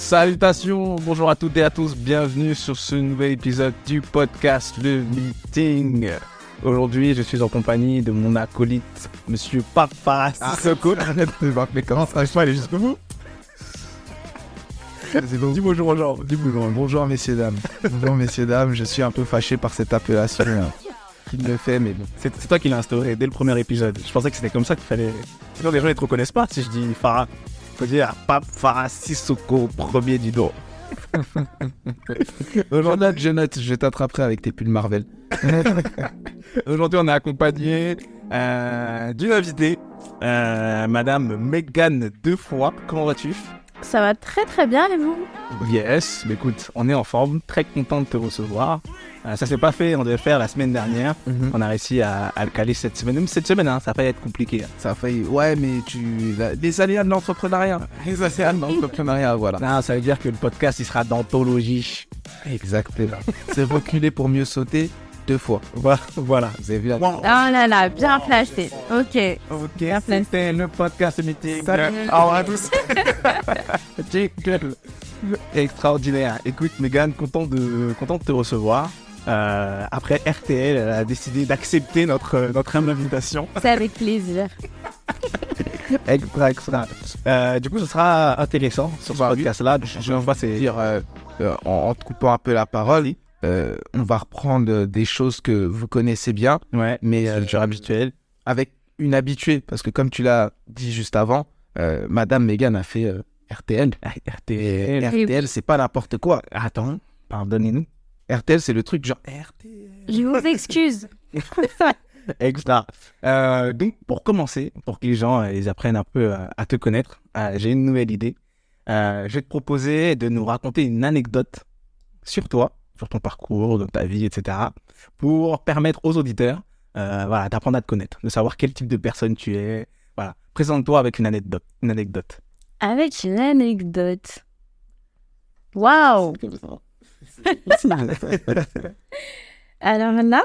Salutations, bonjour à toutes et à tous, bienvenue sur ce nouvel épisode du podcast Le Meeting. Aujourd'hui, je suis en compagnie de mon acolyte, Monsieur Papa Sissoko. Mais comment ça, je peux aller jusqu'au bout? C'est bon. Dis bonjour aux gens. Bonjour messieurs dames. Bonjour messieurs dames, je suis un peu fâché par cette appellation qu'il me fait, mais bon. C'est toi qui l'as instauré dès le premier épisode. Je pensais que c'était comme ça qu'il fallait... Sinon les gens ne te reconnaissent pas si je dis Farah. Faut dire Papa Sissoko, premier du nom. Aujourd'hui, je t'attraperai avec tes pulls Marvel. Aujourd'hui, on est accompagné d'une invitée, Madame Mégane Defoy. Comment vas-tu? Ça va très très bien et vous? Yes, mais écoute, on est en forme, très content de te recevoir. Ça s'est pas fait, on devait le faire la semaine dernière. On a réussi à le caler cette semaine. Même cette semaine, ça a failli être compliqué. Ça a failli... Ouais, mais les aléas de l'entrepreneuriat. Les aléas de l'entrepreneuriat, voilà. Non, ça veut dire que le podcast, il sera d'anthologie. Exactement. C'est reculer pour mieux sauter 2 fois. Voilà. Vous avez vu Oh là là, bien flashé. Ok. Ok, c'était le podcast Meeting. Salut. Au revoir à tous. Jingle. Extraordinaire. Écoute, Mégane, content de te recevoir. Après RTL, elle a décidé d'accepter notre humble invitation. C'est avec plaisir. Extra. Du coup, ce sera intéressant sur ce podcast-là. Je vois, c'est dire, en te coupant un peu la parole, on va reprendre des choses que vous connaissez bien, mais genre habituel. avec une habituée, parce que comme tu l'as dit juste avant, Madame Mégane a fait RTL. RTL, c'est pas n'importe quoi. Attends, pardonnez-nous. RTL, c'est le truc genre RTL. Je vous excuse. Extra. Donc, pour commencer, pour que les gens ils apprennent un peu à te connaître, j'ai une nouvelle idée. Je vais te proposer de nous raconter une anecdote sur toi, sur ton parcours, de ta vie, etc. pour permettre aux auditeurs d'apprendre à te connaître, de savoir quel type de personne tu es. Voilà. Présente-toi avec une anecdote. Avec une anecdote. Waouh. Alors là,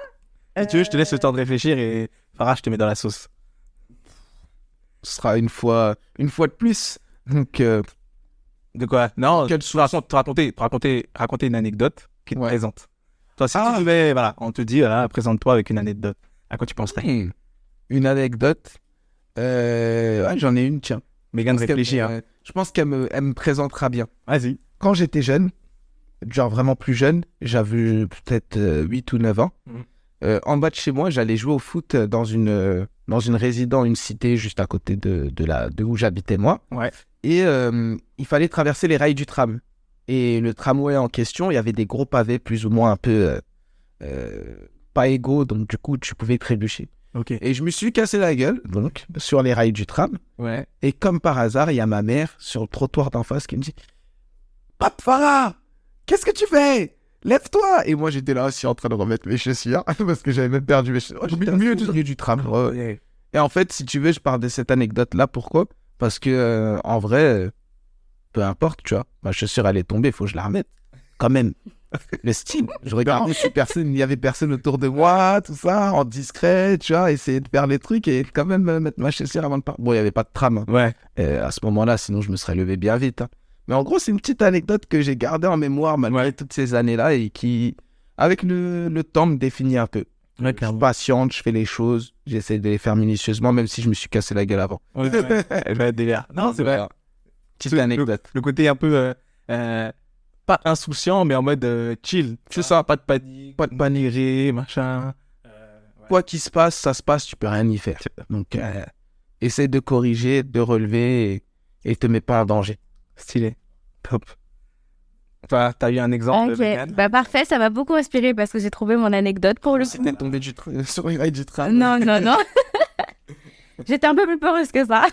Si tu veux, je te laisse le temps de réfléchir et Farah, je te mets dans la sauce. Ce sera une fois de plus. Donc, De quoi? Non, Quelle te raconter une anecdote qui te présente. Toi, si tu devais, on te dit, présente-toi avec une anecdote. À quoi tu penserais? Une anecdote. J'en ai une, tiens. Mégane réfléchit. Je pense qu'elle me présentera bien. Vas-y. Quand j'étais jeune, genre vraiment plus jeune, j'avais peut-être 8 ou 9 ans. En bas de chez moi, j'allais jouer au foot dans une résidence, une cité juste à côté de où j'habitais moi. Ouais. Et il fallait traverser les rails du tram. Et le tramway en question, il y avait des gros pavés plus ou moins un peu pas égaux, donc du coup, tu pouvais trébucher. Ok. Et je me suis cassé la gueule, donc, sur les rails du tram. Ouais. Et comme par hasard, il y a ma mère sur le trottoir d'en face qui me dit « Pape Farah, qu'est-ce que tu fais ? Lève-toi !» Et moi, j'étais là aussi en train de remettre mes chaussures parce que j'avais même perdu mes chaussures. J'étais au milieu du tram. Et en fait, si tu veux, je parle de cette anecdote-là. Pourquoi ? Parce que, en vrai, peu importe, tu vois, ma chaussure, elle est tombée, il faut que je la remette. Quand même. Le style. Je regardais si il n'y avait personne autour de moi, tout ça, en discret, tu vois, essayer de faire les trucs et quand même mettre ma chaussure avant de partir. Bon, il n'y avait pas de tram. Hein. Ouais. À ce moment-là, sinon, je me serais levé bien vite. Hein. Mais en gros, c'est une petite anecdote que j'ai gardée en mémoire malgré toutes ces années-là et qui, avec le temps, me définit un peu. Je suis patiente, je fais les choses, j'essaie de les faire minutieusement, même si je me suis cassé la gueule avant. Délire. Non, c'est vrai. Petite anecdote. Le côté un peu, pas insouciant, mais en mode chill. C'est ça, pas de panique, pas de paniquer, machin. Quoi qu'il se passe, ça se passe, tu peux rien y faire. Donc, essaie de corriger, de relever et te mets pas en danger. Stylé. Top. Toi, t'as eu un exemple? Ok, parfait, ça m'a beaucoup inspiré parce que j'ai trouvé mon anecdote pour le coup. C'était tombé sur les rails du tram. Non. J'étais un peu plus peureuse que ça.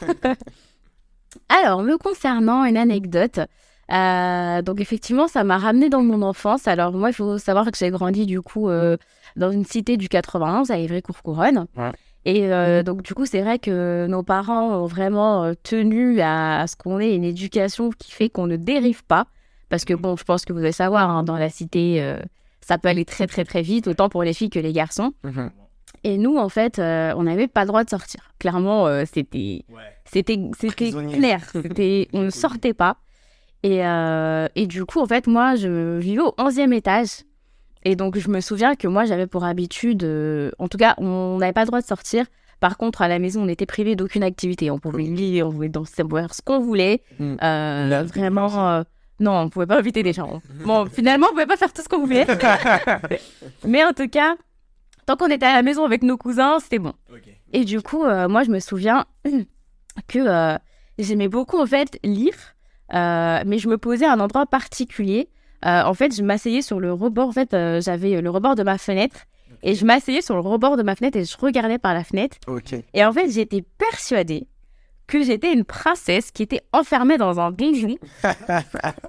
Alors, me concernant, une anecdote. Donc, effectivement, ça m'a ramené dans mon enfance. Alors, moi, il faut savoir que j'ai grandi, du coup, dans une cité du 91, à Ivry-Courcouronne. Ouais. Et donc, du coup, c'est vrai que nos parents ont vraiment tenu à ce qu'on ait une éducation qui fait qu'on ne dérive pas. Parce que, bon, je pense que vous devez savoir, hein, dans la cité, ça peut aller très, très, très vite, autant pour les filles que les garçons. Et nous, en fait, on n'avait pas le droit de sortir. Clairement, c'était clair. On ne sortait pas. Et du coup, en fait, moi, je vivais au 11e étage. Et donc, je me souviens que moi, j'avais pour habitude... en tout cas, on n'avait pas le droit de sortir. Par contre, à la maison, on était privé d'aucune activité. On pouvait lire, on pouvait danser, on pouvait faire ce qu'on voulait. Vraiment... non, on ne pouvait pas inviter des gens. Bon, finalement, on ne pouvait pas faire tout ce qu'on voulait. Mais en tout cas, tant qu'on était à la maison avec nos cousins, c'était bon. Okay. Et du coup, moi, je me souviens que j'aimais beaucoup, en fait, lire. Mais je me posais à un endroit particulier. En fait, je m'asseyais sur le rebord. En fait, j'avais le rebord de ma fenêtre. Et je m'asseyais sur le rebord de ma fenêtre et je regardais par la fenêtre. Ok. Et en fait, j'étais persuadée que j'étais une princesse qui était enfermée dans un donjon.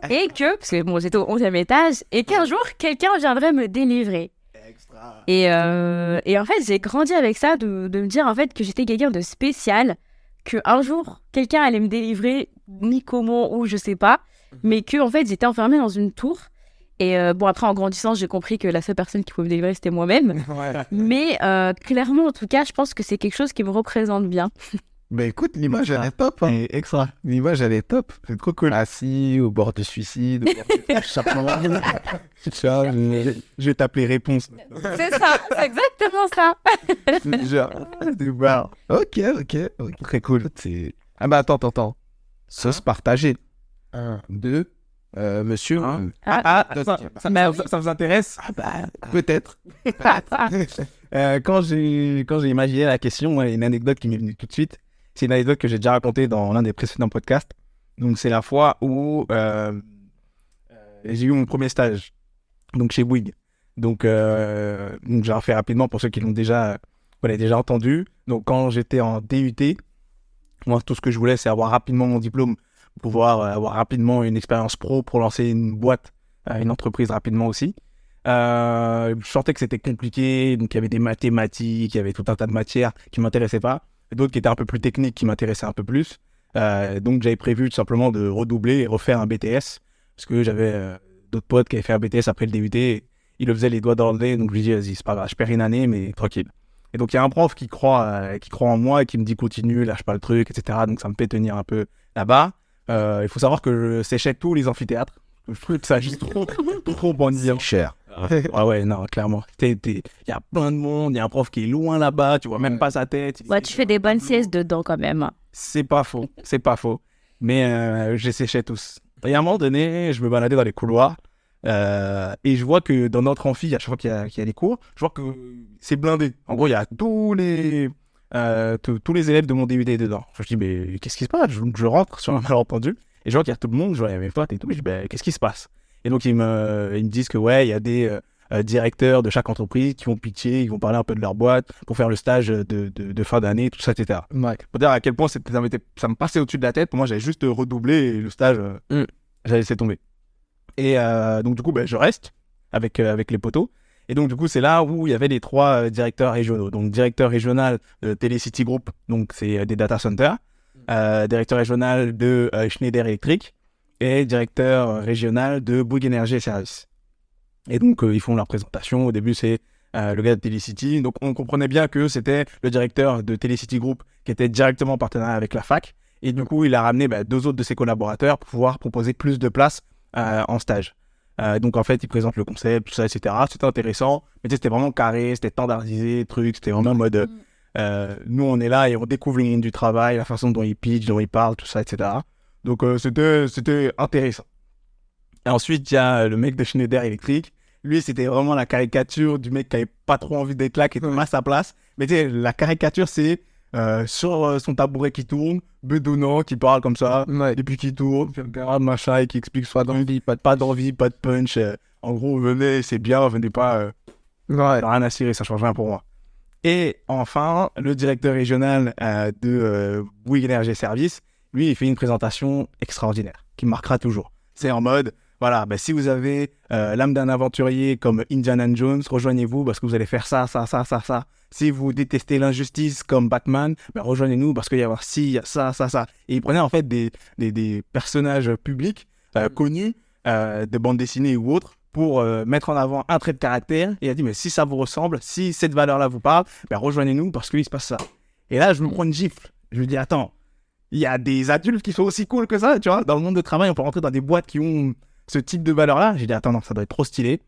Et que, parce que bon, j'étais au 11e étage, et qu'un jour, quelqu'un viendrait me délivrer. Extra. Et en fait, j'ai grandi avec ça, de me dire en fait que j'étais quelqu'un de spécial, qu'un jour, quelqu'un allait me délivrer, ni comment, ou je sais pas, mais que en fait, j'étais enfermée dans une tour. Et bon, après, en grandissant, j'ai compris que la seule personne qui pouvait me délivrer, c'était moi-même. Ouais. Mais clairement, en tout cas, je pense que c'est quelque chose qui me représente bien. Bah écoute, l'image, elle est top. Hein. Et extra. L'image, elle est top. C'est trop cool. Assis au bord du suicide. Je vais t'appeler réponse. C'est ça, c'est exactement ça. Genre, ok. Très cool. Ah bah attends. Sauce partagée. 1, 2, monsieur. Ça vous intéresse? Ah bah, peut-être. Quand j'ai imaginé la question, moi, il y a une anecdote qui m'est venue tout de suite. C'est une anecdote que j'ai déjà racontée dans l'un des précédents podcasts. Donc, c'est la fois où j'ai eu mon premier stage, donc chez Bouygues. Donc j'ai refait rapidement pour ceux qui l'ont déjà entendu. Donc, quand j'étais en DUT, moi, tout ce que je voulais, c'est avoir rapidement mon diplôme, pouvoir avoir rapidement une expérience pro pour lancer une boîte, une entreprise rapidement aussi. Je sentais que c'était compliqué, donc il y avait des mathématiques, il y avait tout un tas de matières qui ne m'intéressaient pas, et d'autres qui étaient un peu plus techniques, qui m'intéressaient un peu plus. Donc j'avais prévu tout simplement de redoubler et refaire un BTS, parce que j'avais d'autres potes qui avaient fait un BTS après le DUT, et ils le faisaient les doigts dans le nez, donc je lui dis vas-y, c'est pas grave, je perds une année, mais tranquille. Et donc il y a un prof qui croit en moi et qui me dit continue, lâche pas le truc, etc. Donc ça me fait tenir un peu là-bas. Il faut savoir que je séchais tous les amphithéâtres. Je trouve que ça juste trop bon dire. Cher. Ouais, non, clairement. Il y a plein de monde, il y a un prof qui est loin là-bas, tu vois même pas sa tête. Ouais, tu fais des bonnes siestes dedans quand même. C'est pas faux. Mais je les séchais tous. Et à un moment donné, je me baladais dans les couloirs et je vois que dans notre amphi, à chaque fois qu'il y a des cours, je vois que c'est blindé. En gros, il y a tous les élèves de mon DUT dedans. Je me dis, mais qu'est-ce qui se passe? Je rentre sur un malentendu et je vois qu'il y a tout le monde, je vois il y a mes potes et tout. Je dis, qu'est-ce qui se passe? Et donc, ils me disent que ouais, il y a des directeurs de chaque entreprise qui vont pitcher, ils vont parler un peu de leur boîte pour faire le stage de fin d'année, tout ça, etc. Ouais. Pour dire à quel point ça me passait au-dessus de la tête. Pour moi, j'avais juste redoublé et le stage, j'avais laissé tomber. Et donc, du coup, je reste avec les potos. Et donc, du coup, c'est là où il y avait les 3 directeurs régionaux. Donc, directeur régional de Telecity Group, donc c'est des data centers. Directeur régional de Schneider Electric et directeur régional de Bouygues Energy et Services. Et donc, ils font leur présentation. Au début, c'est le gars de Telecity. Donc, on comprenait bien que c'était le directeur de Telecity Group qui était directement en partenariat avec la fac. Et du coup, il a ramené 2 autres de ses collaborateurs pour pouvoir proposer plus de places en stage. Donc, en fait, il présente le concept, tout ça, etc. C'était intéressant. Mais c'était vraiment carré, c'était standardisé, c'était vraiment en mode... nous, on est là et on découvre le monde du travail, la façon dont ils pitchent, dont ils parlent, tout ça, etc. Donc, c'était intéressant. Et ensuite, il y a le mec de Schneider Electric. Lui, c'était vraiment la caricature du mec qui avait pas trop envie d'être là, qui était à sa place. Mais tu sais, la caricature, c'est sur son tabouret qui tourne, bedonnant, qui parle comme ça, et puis qui tourne, qui regarde, machin, et qui explique soit d'envie, pas d'envie, pas de punch. En gros, venez, c'est bien, venez pas. Rien à cirer, ça change rien pour moi. Et enfin, le directeur régional de Bouygues Energy Services, lui, il fait une présentation extraordinaire, qui marquera toujours. C'est en mode, voilà, si vous avez l'âme d'un aventurier comme Indiana Jones, rejoignez-vous parce que vous allez faire ça. Si vous détestez l'injustice comme Batman, rejoignez-nous parce qu'il y a ci, il y a ça. Et il prenait en fait des personnages publics connus de bande dessinée ou autres pour mettre en avant un trait de caractère. Et il a dit, mais si ça vous ressemble, si cette valeur-là vous parle, rejoignez-nous parce qu'il se passe ça. Et là, je me prends une gifle. Je me dis, attends, il y a des adultes qui sont aussi cool que ça, tu vois. Dans le monde de travail, on peut rentrer dans des boîtes qui ont ce type de valeur-là. J'ai dit, attends, non, ça doit être trop stylé.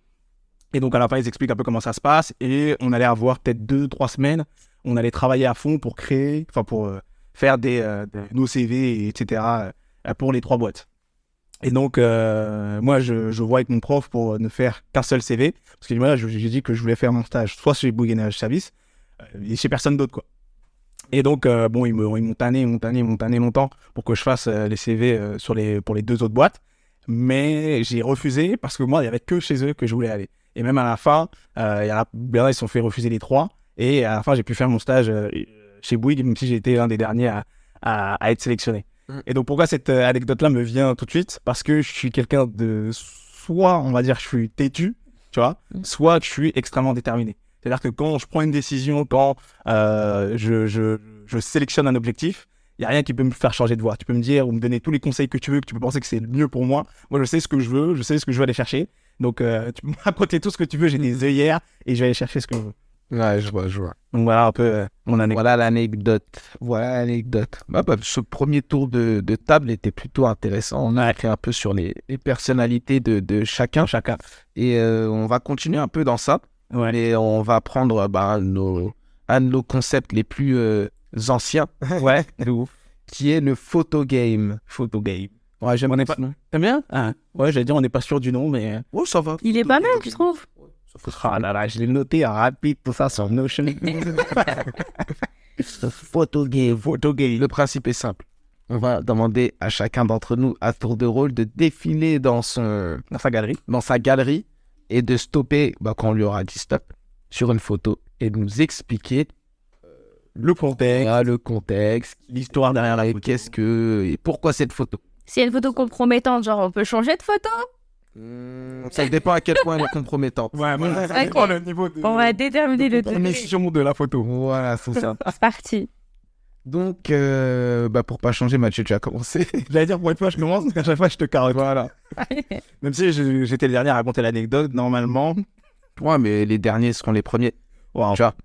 Et donc, à la fin, ils expliquent un peu comment ça se passe. Et on allait avoir peut-être 2-3 semaines. On allait travailler à fond pour créer, enfin, pour faire nos CV, etc. Pour les 3 boîtes. Et donc, moi, je vois avec mon prof pour ne faire qu'un seul CV. Parce que moi, j'ai dit que je voulais faire mon stage soit chez Bouygues Energy Service et chez personne d'autre, quoi. Et donc, bon, ils m'ont tanné longtemps pour que je fasse les CV pour les 2 autres boîtes. Mais j'ai refusé parce que moi, il n'y avait que chez eux que je voulais aller. Et même à la fin, ils se sont fait refuser les 3. Et à la fin, j'ai pu faire mon stage chez Bouygues, même si j'ai été l'un des derniers à être sélectionné. Et donc, pourquoi cette anecdote-là me vient tout de suite? Parce que je suis quelqu'un de... Soit, on va dire, je suis têtu, tu vois, soit je suis extrêmement déterminé. C'est-à-dire que quand je prends une décision, quand je sélectionne un objectif, il n'y a rien qui peut me faire changer de voie. Tu peux me dire ou me donner tous les conseils que tu veux, que tu peux penser que c'est le mieux pour moi. Moi, je sais ce que je veux, je sais ce que je veux aller chercher. Donc, tu peux me raconter tout ce que tu veux, j'ai des œillères et je vais aller chercher ce que je veux. Ouais, je vois. Donc, voilà un peu mon anecdote. Voilà l'anecdote. Bah, ce premier tour de table était plutôt intéressant. On a appris un peu sur les personnalités de chacun. Et on va continuer un peu dans ça. Ouais. Mais on va prendre un de nos concepts les plus anciens. Ouais, de ouf. Qui est le photo game. Ouais, j'aime pas. T'aimes bien? Ah, ouais, j'allais dire, on n'est pas sûr du nom, mais. Oh, ça va. Il est pas mal, je trouve. Ah là là, je l'ai noté en rapide, tout ça sur Notion. Photo game. Le principe est simple. On va demander à chacun d'entre nous, à tour de rôle, de défiler dans sa galerie et de stopper quand on lui aura dit stop sur une photo et de nous expliquer le contexte, l'histoire derrière la photo, et pourquoi cette photo. Si il y a une photo compromettante, genre on peut changer de photo? Ça dépend à quel point elle est compromettante. Ouais, moi, ça Ok. dépend le niveau de... On va déterminer le degré. l'émission de la photo. Voilà, c'est ça. C'est parti. Donc, pour pas changer, Mathieu, tu as commencé. J'allais dire, pour une fois, je commence, parce qu'à chaque fois, je te carotte. Voilà. Même si j'étais le dernier à raconter l'anecdote, normalement... Ouais, mais les derniers seront les premiers. Wow. Tu vois.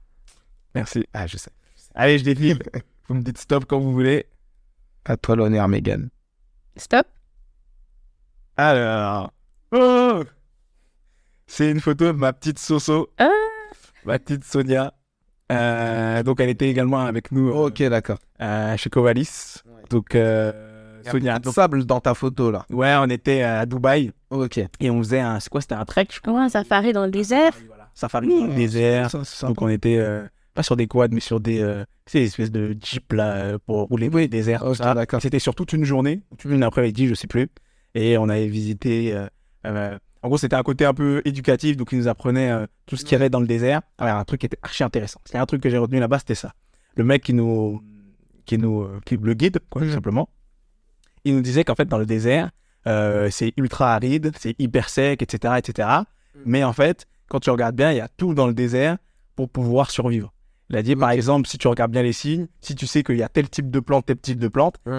Merci. Ah, je sais. Allez, je défile. Vous me dites stop quand vous voulez. À toi l'honneur, Mégane. Stop. Alors... Oh, c'est une photo de ma petite Soso. Ah. Ma petite Sonia. Donc, elle était également avec nous Ok, d'accord. chez Covalis. Donc, Sonia. Donc, sable dans ta photo, là. Ouais, on était à Dubaï Ok. et on faisait un... C'est quoi? C'était un trek, je crois. Ouais, un safari dans le désert. Voilà. Safari dans le désert. Donc, on était pas sur des quads, mais sur des espèces de jeeps là, pour rouler dans le désert. Ok, ça. d'accord. C'était sur toute une journée, toute une après-midi, je sais plus. Et on avait visité... en gros, c'était un côté un peu éducatif, donc ils nous apprenaient tout ce qu'il y avait dans le désert. Alors, un truc qui était archi intéressant. C'était un truc que j'ai retenu là-bas, c'était ça. Le mec qui le guide, quoi, tout simplement. Il nous disait qu'en fait, dans le désert, c'est ultra aride, c'est hyper sec, etc., etc. Mais en fait, quand tu regardes bien, il y a tout dans le désert pour pouvoir survivre. Il a dit, par exemple, si tu regardes bien les signes, si tu sais qu'il y a tel type de plante,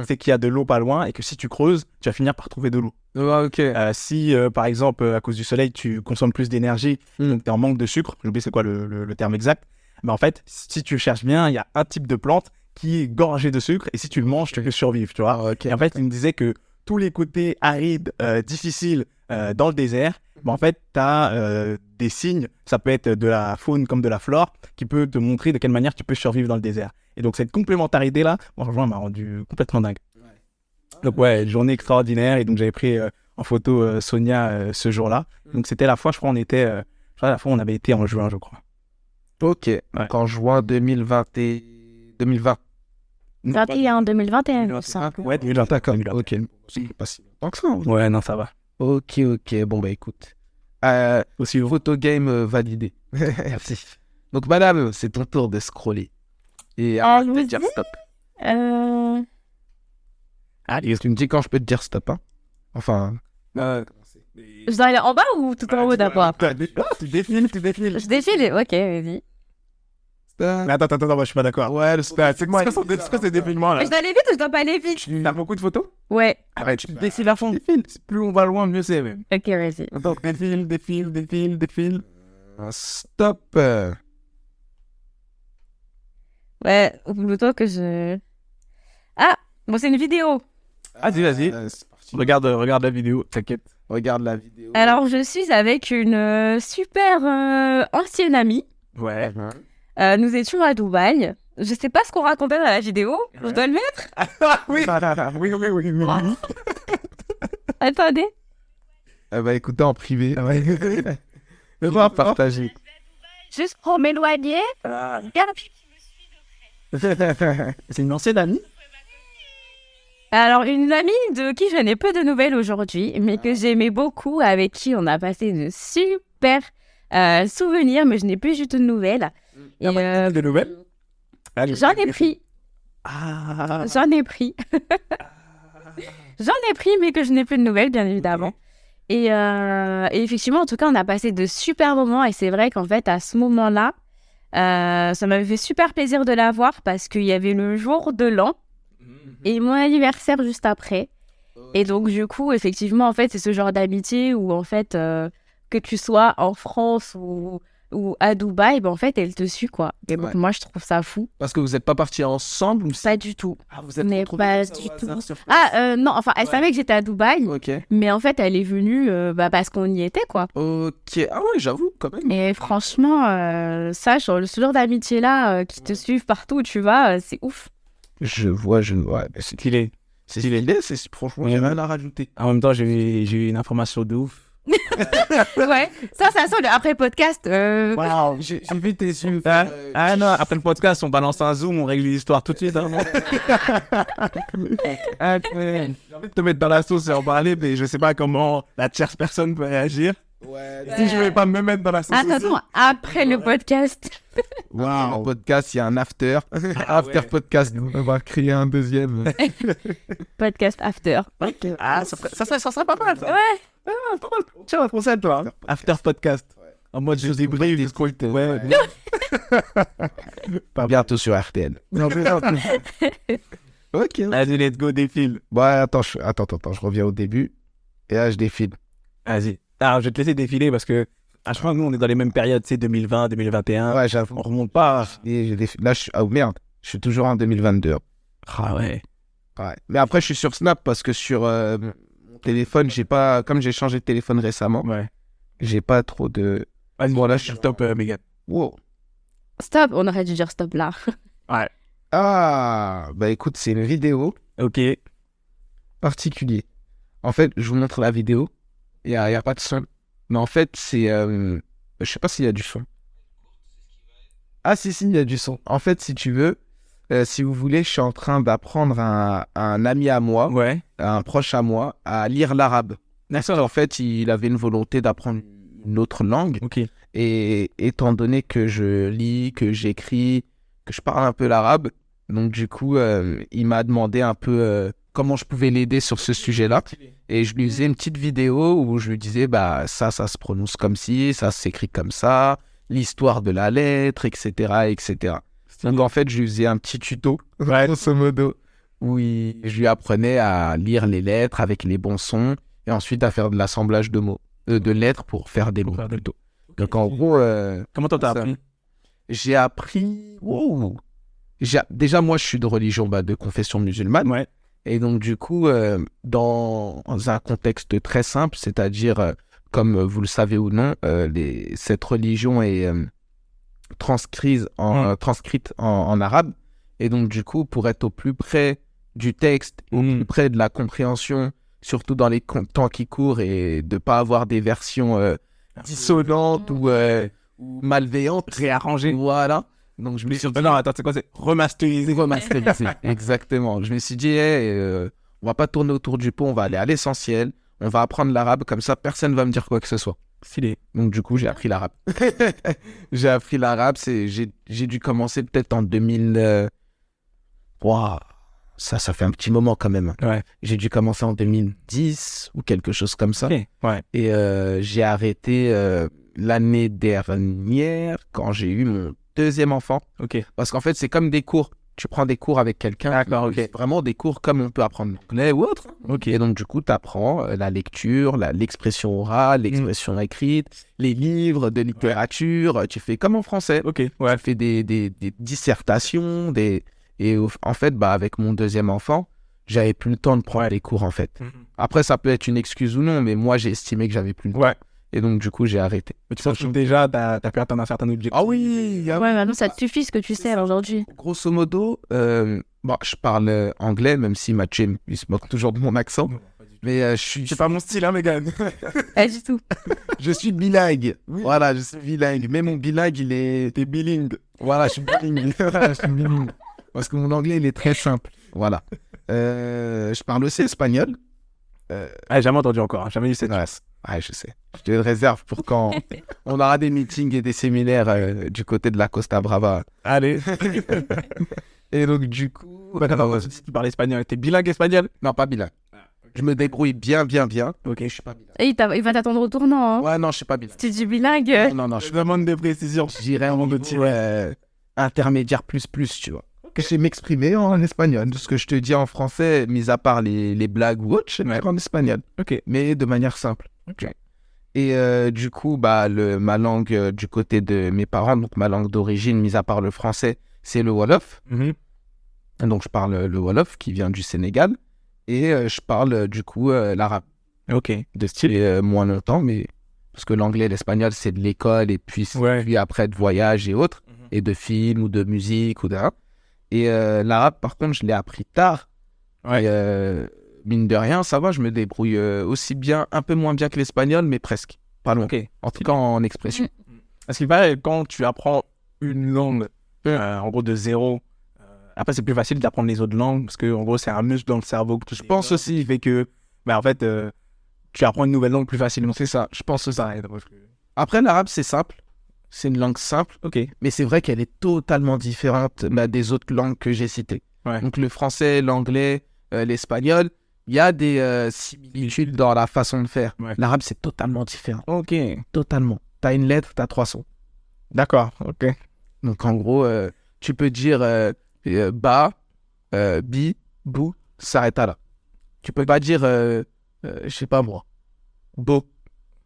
c'est qu'il y a de l'eau pas loin et que si tu creuses, tu vas finir par trouver de l'eau. Ouais, ok. Si, par exemple, à cause du soleil, tu consommes plus d'énergie, donc tu es en manque de sucre, j'ai oublié c'est quoi le terme exact, mais en fait, si tu cherches bien, il y a un type de plante qui est gorgé de sucre et si tu le manges, tu peux survivre, tu vois. Ok. Et en fait, il me disait que tous les côtés arides, difficiles dans le désert, en fait, tu as des signes, ça peut être de la faune comme de la flore, qui peut te montrer de quelle manière tu peux survivre dans le désert. Et donc, cette complémentarité-là, moi, franchement, elle m'a rendu complètement dingue. Donc, ouais, journée extraordinaire. Et donc, j'avais pris en photo Sonia ce jour-là. Donc, c'était la fois, je crois, on avait été en juin, je crois. Ok. Ouais. Donc, en juin 2020 21, 2021. 2025. Ouais, 2020. D'accord. 2020. Ok. C'est pas si longtemps que ça. Hein. Ouais, non, ça va. Ok. Bon, bah, écoute. Aussi Photo game validé. Merci. Donc, madame, c'est ton tour de scroller. Et je de vous dire dis stop. Allez, Tu me dis quand je peux te dire stop, hein. Enfin. Je dois aller en bas ou tout en haut d'abord? Tu défiles. Je défile. Ok, vas-y. Mais attends, moi, je suis pas d'accord. Ouais, le stop. C'est quoi ces défilements là? Je dois aller vite ou je dois pas aller vite? T'as beaucoup de photos? Ouais. Arrête, tu défiles à fond. Plus on va loin, mieux c'est même. Ok, vas-y. Donc, défile. Stop. Ouais, ou plutôt que je... Ah, Bon, c'est une vidéo. Vas-y. C'est parti. Regarde la vidéo, t'inquiète. Regarde la vidéo. Alors, je suis avec une super ancienne amie. Ouais. Nous étions à Dubaï. Je sais pas ce qu'on racontait dans la vidéo. Je dois le mettre. Oui. Oui. Attendez. Bah écoutez en privé. On va partager. Juste pour m'éloigner. Regarde. C'est une ancienne amie? Alors, une amie de qui je n'ai peu de nouvelles aujourd'hui, mais que j'aimais beaucoup, avec qui on a passé de super souvenirs, mais je n'ai plus du tout de nouvelles. Et, de nouvelles? j'en ai pris. Ah. J'en ai pris. J'en ai pris, mais que je n'ai plus de nouvelles, bien évidemment. Et effectivement, en tout cas, on a passé de super moments. Et c'est vrai qu'en fait, à ce moment-là, ça m'avait fait super plaisir de la voir parce qu'il y avait le jour de l'an et mon anniversaire juste après. Et donc, du coup, effectivement, en fait, c'est ce genre d'amitié où, en fait, que tu sois en France ou à Dubaï, ben, en fait, elle te suit, quoi. Et donc, moi, je trouve ça fou. Parce que vous n'êtes pas partis ensemble ou Pas du tout. Ah, vous êtes Mais retrouvés pas comme ça du au tout. hasard sur place? Non, enfin, elle savait que j'étais à Dubaï, Ok. mais en fait, elle est venue parce qu'on y était, quoi. Ok. Ah ouais, j'avoue, quand même. Et franchement, ça, ce genre d'amitié-là, qui te suivent partout où tu vas, c'est ouf. Je vois. Mais c'est Stylé. stylé, franchement, j'ai rien à rajouter. En même temps, j'ai eu une information de ouf. Ouais, ça sonne après le podcast. Waouh. J'ai vu tes yeux. Ah non, après le podcast, on balance un zoom, on règle l'histoire tout de suite. Hein, j'ai envie de te mettre dans la sauce et en parler, mais je sais pas comment la tierce personne peut réagir. Ouais. Si je vais pas me mettre dans la sauce aussi. Attention, après le podcast. Waouh. Podcast, il y a un after. After podcast. On va créer un deuxième. Podcast after. Ah, ça serait pas mal, ça. Ouais. Ah, pas mal. Tiens, on va penser à toi. Hein. After podcast. En mode je débrief. Ouais. Bientôt sur RTL. Ok. Vas-y, let's go, défile. Bon, attends, je reviens au début. Et là, je défile. Vas-y. Alors, je vais te laisser défiler parce que je crois que nous, on est dans les mêmes périodes, tu sais, 2020, 2021. Ouais, j'avoue. On remonte pas. Et là, oh merde, je suis toujours en 2022. Ah ouais. Ouais. Mais après, je suis sur Snap parce que sur mon téléphone, comme j'ai changé de téléphone récemment, Ouais. j'ai pas trop de. Vas-y, Bon, là, je suis top, Megan. Wow. Stop, on aurait dû dire stop là. Ouais. Ah, bah écoute, c'est une vidéo Ok. particulière. En fait, je vous montre la vidéo. Il y a pas de son. Mais en fait, c'est. Je sais pas s'il y a du son. Ah, si, il y a du son. En fait, si tu veux, si vous voulez, je suis en train d'apprendre à un ami à moi, Ouais. à un proche à moi, à lire l'arabe. Parce qu'en fait, il avait une volonté d'apprendre une autre langue. Ok. Et étant donné que je lis, que j'écris, que je parle un peu l'arabe, donc du coup, il m'a demandé un peu comment je pouvais l'aider sur ce sujet-là. Et je lui faisais une petite vidéo où je lui disais, bah ça se prononce comme ci, ça s'écrit comme ça, l'histoire de la lettre, etc., etc. Donc en fait, je lui faisais un petit tuto, grosso modo, où je lui apprenais à lire les lettres avec les bons sons et ensuite à faire de l'assemblage de mots, de lettres pour faire des mots plutôt. Donc en gros, Comment toi t'as ça. appris? j'ai appris. Wow. Déjà, moi, je suis de religion, de confession musulmane. Ouais. Et donc, du coup, dans un contexte très simple, c'est-à-dire, comme vous le savez ou non, cette religion est transcrite en arabe. Et donc, du coup, pour être au plus près du texte, au plus près de la compréhension, surtout dans les temps qui courent, et de ne pas avoir des versions dissonantes ou malveillantes. Réarrangé. Voilà. Donc, je me suis dit... Non, attends, c'est quoi? C'est remasterisé. Remasterisé, exactement. Je me suis dit, on va pas tourner autour du pot, on va aller à l'essentiel, on va apprendre l'arabe, comme ça, personne va me dire quoi que ce soit. Stylé. Donc, du coup, j'ai appris l'arabe. J'ai appris l'arabe, j'ai dû commencer peut-être en 2000... Waouh, ça fait un petit moment quand même. Ouais. J'ai dû commencer en 2010 ou quelque chose comme ça. Ok. Ouais. Et j'ai arrêté l'année dernière quand j'ai eu mon deuxième enfant. Ok. Parce qu'en fait, c'est comme des cours. Tu prends des cours avec quelqu'un. D'accord, ok. C'est vraiment des cours comme on peut apprendre l'anglais ou autre. Ok. Et donc, du coup, tu apprends la lecture, l'expression orale, l'expression écrite, les livres de littérature. Tu fais comme en français. Ok. Ouais. Tu fais des dissertations. En fait, avec mon deuxième enfant, j'avais plus le temps de prendre les cours, en fait. Après, ça peut être une excuse ou non, mais moi, j'ai estimé que j'avais plus le temps. Ouais. Et donc, du coup, j'ai arrêté. Mais tu sens que déjà, t'as pu atteindre un certain objectif. Ah oui, Ouais, maintenant, ça te suffit ce que tu sais aujourd'hui. grosso modo, je parle anglais, même si Mathieu, il se moque toujours de mon accent. Mais C'est pas mon style, hein, Mégane. Pas du tout. je suis bilingue. Voilà, je suis bilingue. Mais mon bilingue, il est... T'es bilingue. Voilà, je suis bilingue. Voilà, je suis bilingue. Parce que mon anglais, il est très simple. Voilà. Je parle aussi espagnol. Ah, jamais entendu encore, hein, jamais eu cette Ouais, ouais, je sais. Je te le réserve pour quand on aura des meetings et des séminaires du côté de la Costa Brava. Allez. Et donc, du coup... Attends, si tu parles espagnol, t'es bilingue espagnol? Non, pas bilingue. Je me débrouille bien. Ok. Je suis pas bilingue. Et il va t'attendre au tournant. Hein. Ouais, non, je suis pas bilingue. Si tu dis bilingue. Non, Je demande des précisions. je dirais avant de tirer intermédiaire plus, tu vois. Que je sais m'exprimer en espagnol. Ce que je te dis en français, mis à part les blagues ou autres, je sais le faire en espagnol. Ok. Mais de manière simple. Ok. Et du coup, ma langue du côté de mes parents, donc ma langue d'origine, mis à part le français, c'est le Wolof. Donc je parle le Wolof qui vient du Sénégal. Et je parle du coup l'arabe. Ok. De style moins longtemps, mais parce que l'anglais et l'espagnol, c'est de l'école et puis, Ouais. puis après de voyage et autres, et de films ou de musique ou de... Et l'arabe, par contre, je l'ai appris tard. Ouais. Et mine de rien, ça va, je me débrouille aussi bien, un peu moins bien que l'espagnol, mais presque. Pas loin. Ok. En tout cas, en expression. Parce qu'il paraît que quand tu apprends une langue, en gros de zéro, après c'est plus facile d'apprendre les autres langues parce que en gros c'est un muscle dans le cerveau que tu Je pense aussi. qui fait que, en fait, tu apprends une nouvelle langue plus facilement. C'est ça, je pense aussi. Ça aide. Parce que- Après, l'arabe, c'est simple. C'est une langue simple, Ok. mais c'est vrai qu'elle est totalement différente des autres langues que j'ai citées. Ouais. Donc, le français, l'anglais, l'espagnol, il y a des similitudes dans la façon de faire. Ouais. L'arabe, c'est totalement différent. Ok. Totalement. T'as une lettre, t'as 3 sons. D'accord. Ok. Donc, en gros, tu peux dire ba, bi, bou, ça s'arrête à là. Tu peux pas dire, je sais pas moi, bo.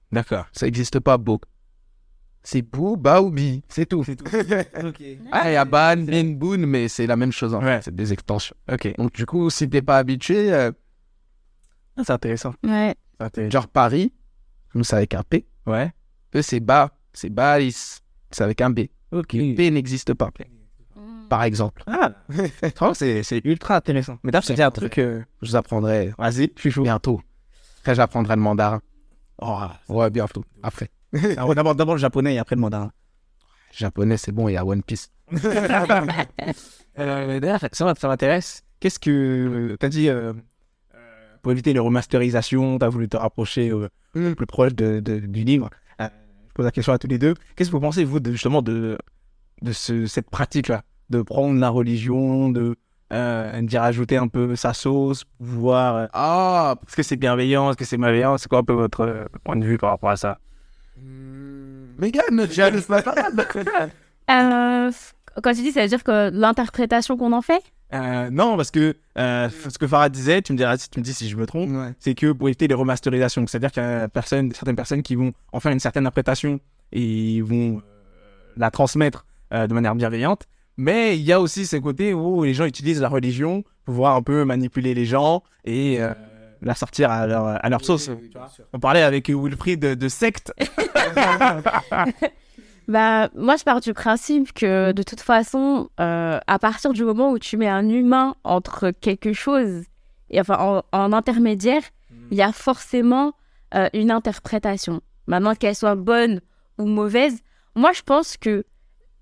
D'accord. Ça n'existe pas, bo. C'est bou, ba ou bi. C'est tout. C'est tout. Ok. Ah, il y a ban, bin, boun, mais c'est la même chose en Ouais. fait. C'est des extensions. Ok. Donc, du coup, si t'es pas habitué, Ah, c'est intéressant. Ouais. C'est intéressant. genre Paris, nous, c'est avec un P. Ouais. Eux, c'est ba, c'est baïs. C'est avec un B. Ok. P n'existe pas, par exemple. Ah. Franchement, c'est ultra intéressant. Mais t'as C'est fait un vrai. truc. Je vous apprendrai Vas-y. Je suis chaud. bientôt. Après, j'apprendrai le mandarin. Oh, Ouais, bientôt. Après. d'abord le japonais et après le mandarin. Japonais, c'est bon, il y a One Piece. D'ailleurs, ça m'intéresse. Qu'est-ce que t'as dit pour éviter les remasterisations, t'as voulu te rapprocher plus proche du livre. Je pose la question à tous les deux. Qu'est-ce que vous pensez, vous, justement, de cette pratique-là, de prendre la religion, d'y rajouter un peu sa sauce, voir est-ce que c'est bienveillant, est-ce que c'est malveillant, c'est quoi un peu votre point de vue par rapport à ça? Mégane, j'ai Quand tu dis, ça veut dire que l'interprétation qu'on en fait. Non, parce que ce que Farah disait, tu me dis si je me trompe, Ouais. c'est que pour éviter les remasterisations, c'est-à-dire qu'il y a certaines personnes qui vont en faire une certaine interprétation et ils vont la transmettre de manière bienveillante, mais il y a aussi ce côté où les gens utilisent la religion pour pouvoir un peu manipuler les gens et la sortir à leur sauce. On parlait avec Wilfried de secte. Bah, moi, je pars du principe que de toute façon, à partir du moment où tu mets un humain entre quelque chose, et enfin en intermédiaire, il y a forcément une interprétation. Maintenant, qu'elle soit bonne ou mauvaise, moi, je pense que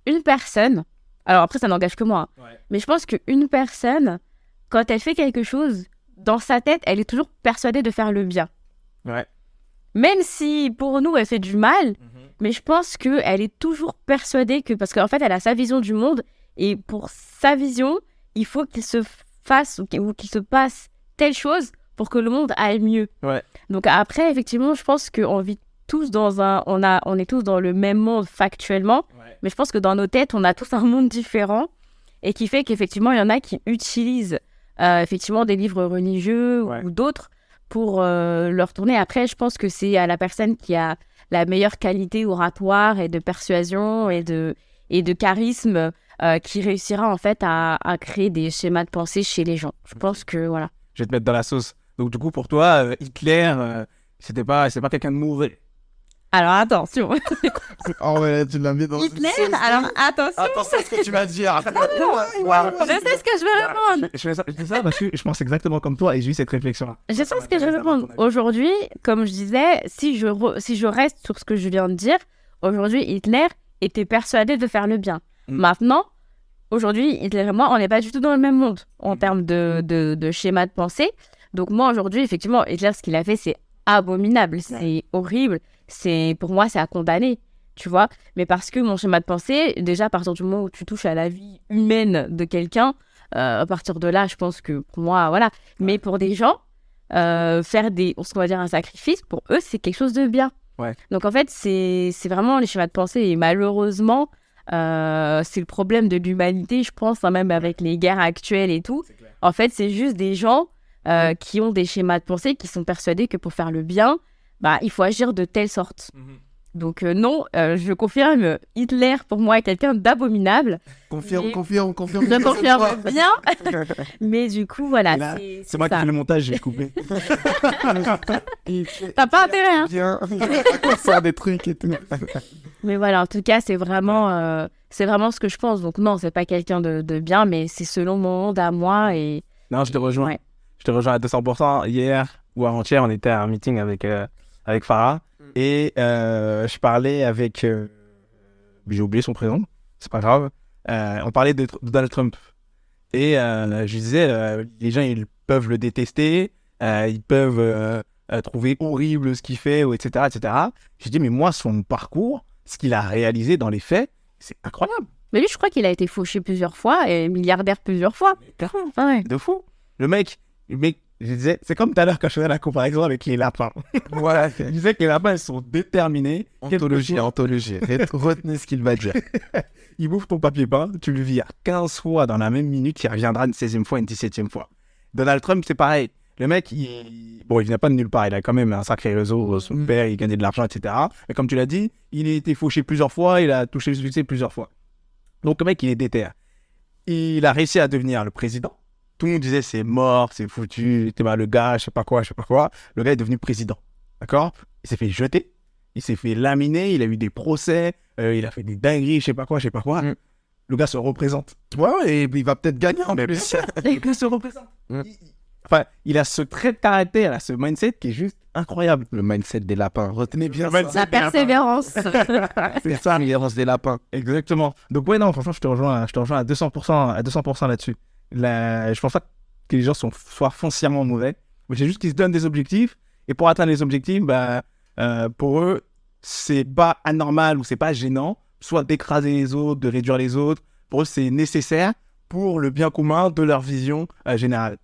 une personne, alors après, ça n'engage que moi, hein, mais je pense qu'une personne, quand elle fait quelque chose, dans sa tête, elle est toujours persuadée de faire le bien. Ouais. Même si pour nous, elle fait du mal, mais je pense qu'elle est toujours persuadée que... Parce qu'en fait, elle a sa vision du monde. Et pour sa vision, il faut qu'il se fasse ou qu'il se passe telle chose pour que le monde aille mieux. Ouais. Donc après, effectivement, je pense qu'on vit tous dans un... On est tous dans le même monde factuellement. Ouais. Mais je pense que dans nos têtes, on a tous un monde différent. Et qui fait qu'effectivement, il y en a qui utilisent effectivement des livres religieux Ouais. ou d'autres pour leur tourner. Après, je pense que c'est à la personne qui a la meilleure qualité oratoire et de persuasion et de charisme qui réussira en fait à créer des schémas de pensée chez les gens. Je pense que voilà. je vais te mettre dans la sauce. Donc, du coup, pour toi, Hitler, c'est pas quelqu'un de mauvais. Alors attention. Oh ouais, tu l'as mis dans Hitler, une sauce. alors attention. Attention à ce que tu vas dire. Je sais ce que je vais répondre. Je fais ça parce que je pense exactement comme toi et j'ai eu cette réflexion-là. Je sais ce que je vais répondre. Aujourd'hui, comme je disais, si je reste sur ce que je viens de dire, aujourd'hui, Hitler était persuadé de faire le bien. Maintenant, aujourd'hui, Hitler et moi, on n'est pas du tout dans le même monde en termes de schéma de pensée. Donc moi, aujourd'hui, effectivement, Hitler, ce qu'il a fait, c'est abominable, c'est horrible. Pour moi, c'est à condamner, tu vois. Mais parce que mon schéma de pensée, déjà, à partir du moment où tu touches à la vie humaine de quelqu'un, à partir de là, je pense que pour moi, voilà. Mais pour des gens, faire ce qu'on va dire un sacrifice, pour eux, c'est quelque chose de bien. Ouais. Donc en fait, c'est vraiment les schémas de pensée. Et malheureusement, c'est le problème de l'humanité, je pense, hein, même avec les guerres actuelles et tout. En fait, c'est juste des gens qui ont des schémas de pensée, qui sont persuadés que pour faire le bien, il faut agir de telle sorte. Donc non, je confirme, Hitler, pour moi, est quelqu'un d'abominable. Confirme. Je confirme bien. Mais du coup, voilà. Là, c'est C'est moi qui ça. fais le montage, j'ai coupé. T'as pas intérêt, hein. Bien. Faire des trucs et tout. Mais voilà, en tout cas, c'est vraiment ce que je pense. Donc non, c'est pas quelqu'un de bien, mais c'est selon mon monde à moi. Et Non, je te rejoins. Ouais. Je te rejoins à 200%. Hier ou avant-hier, on était à un meeting avec Farah et je parlais avec... j'ai oublié son prénom, c'est pas grave. On parlait de Donald Trump. Et je disais, les gens, ils peuvent le détester, ils peuvent trouver horrible ce qu'il fait, ou etc., etc. J'ai dit, mais moi, son parcours, ce qu'il a réalisé dans les faits, c'est incroyable. Mais lui, je crois qu'il a été fauché plusieurs fois et milliardaire plusieurs fois. Ah ouais. De fou. Le mec, je disais, c'est comme tout à l'heure quand je faisais la comparaison avec les lapins. Voilà. Je disais que les lapins, ils sont déterminés. Anthologie. Retenez ce qu'il va dire. Il bouffe ton papier peint, tu le vires 15 fois dans la même minute, il reviendra une 16e fois, une 17e fois. Donald Trump, c'est pareil. Le mec, il vient pas de nulle part, il a quand même un sacré réseau, son père, il gagnait de l'argent, etc. Mais comme tu l'as dit, il a été fauché plusieurs fois, il a touché le succès plusieurs fois. Donc le mec, il est déter. Il a réussi à devenir le président. Tout le monde disait, c'est mort, c'est foutu, t'es mal le gars, je sais pas quoi. Le gars est devenu président, d'accord? Il s'est fait jeter, il s'est fait laminer, il a eu des procès, il a fait des dingueries, je sais pas quoi. Le gars se représente. Ouais, et il va peut-être gagner en plus. Le gars se représente. Mm. Il a ce trait de caractère, ce mindset qui est juste incroyable. Le mindset des lapins. Retenez bien Le ça. mindset La persévérance. C'est ça. Persévérance des lapins. Exactement. Donc ouais, non, franchement, je te rejoins à 200% là-dessus. Je pense pas que les gens soient foncièrement mauvais, mais c'est juste qu'ils se donnent des objectifs, et pour atteindre les objectifs, pour eux, c'est pas anormal ou c'est pas gênant, soit d'écraser les autres, de réduire les autres. Pour eux, c'est nécessaire pour le bien commun de leur vision générale.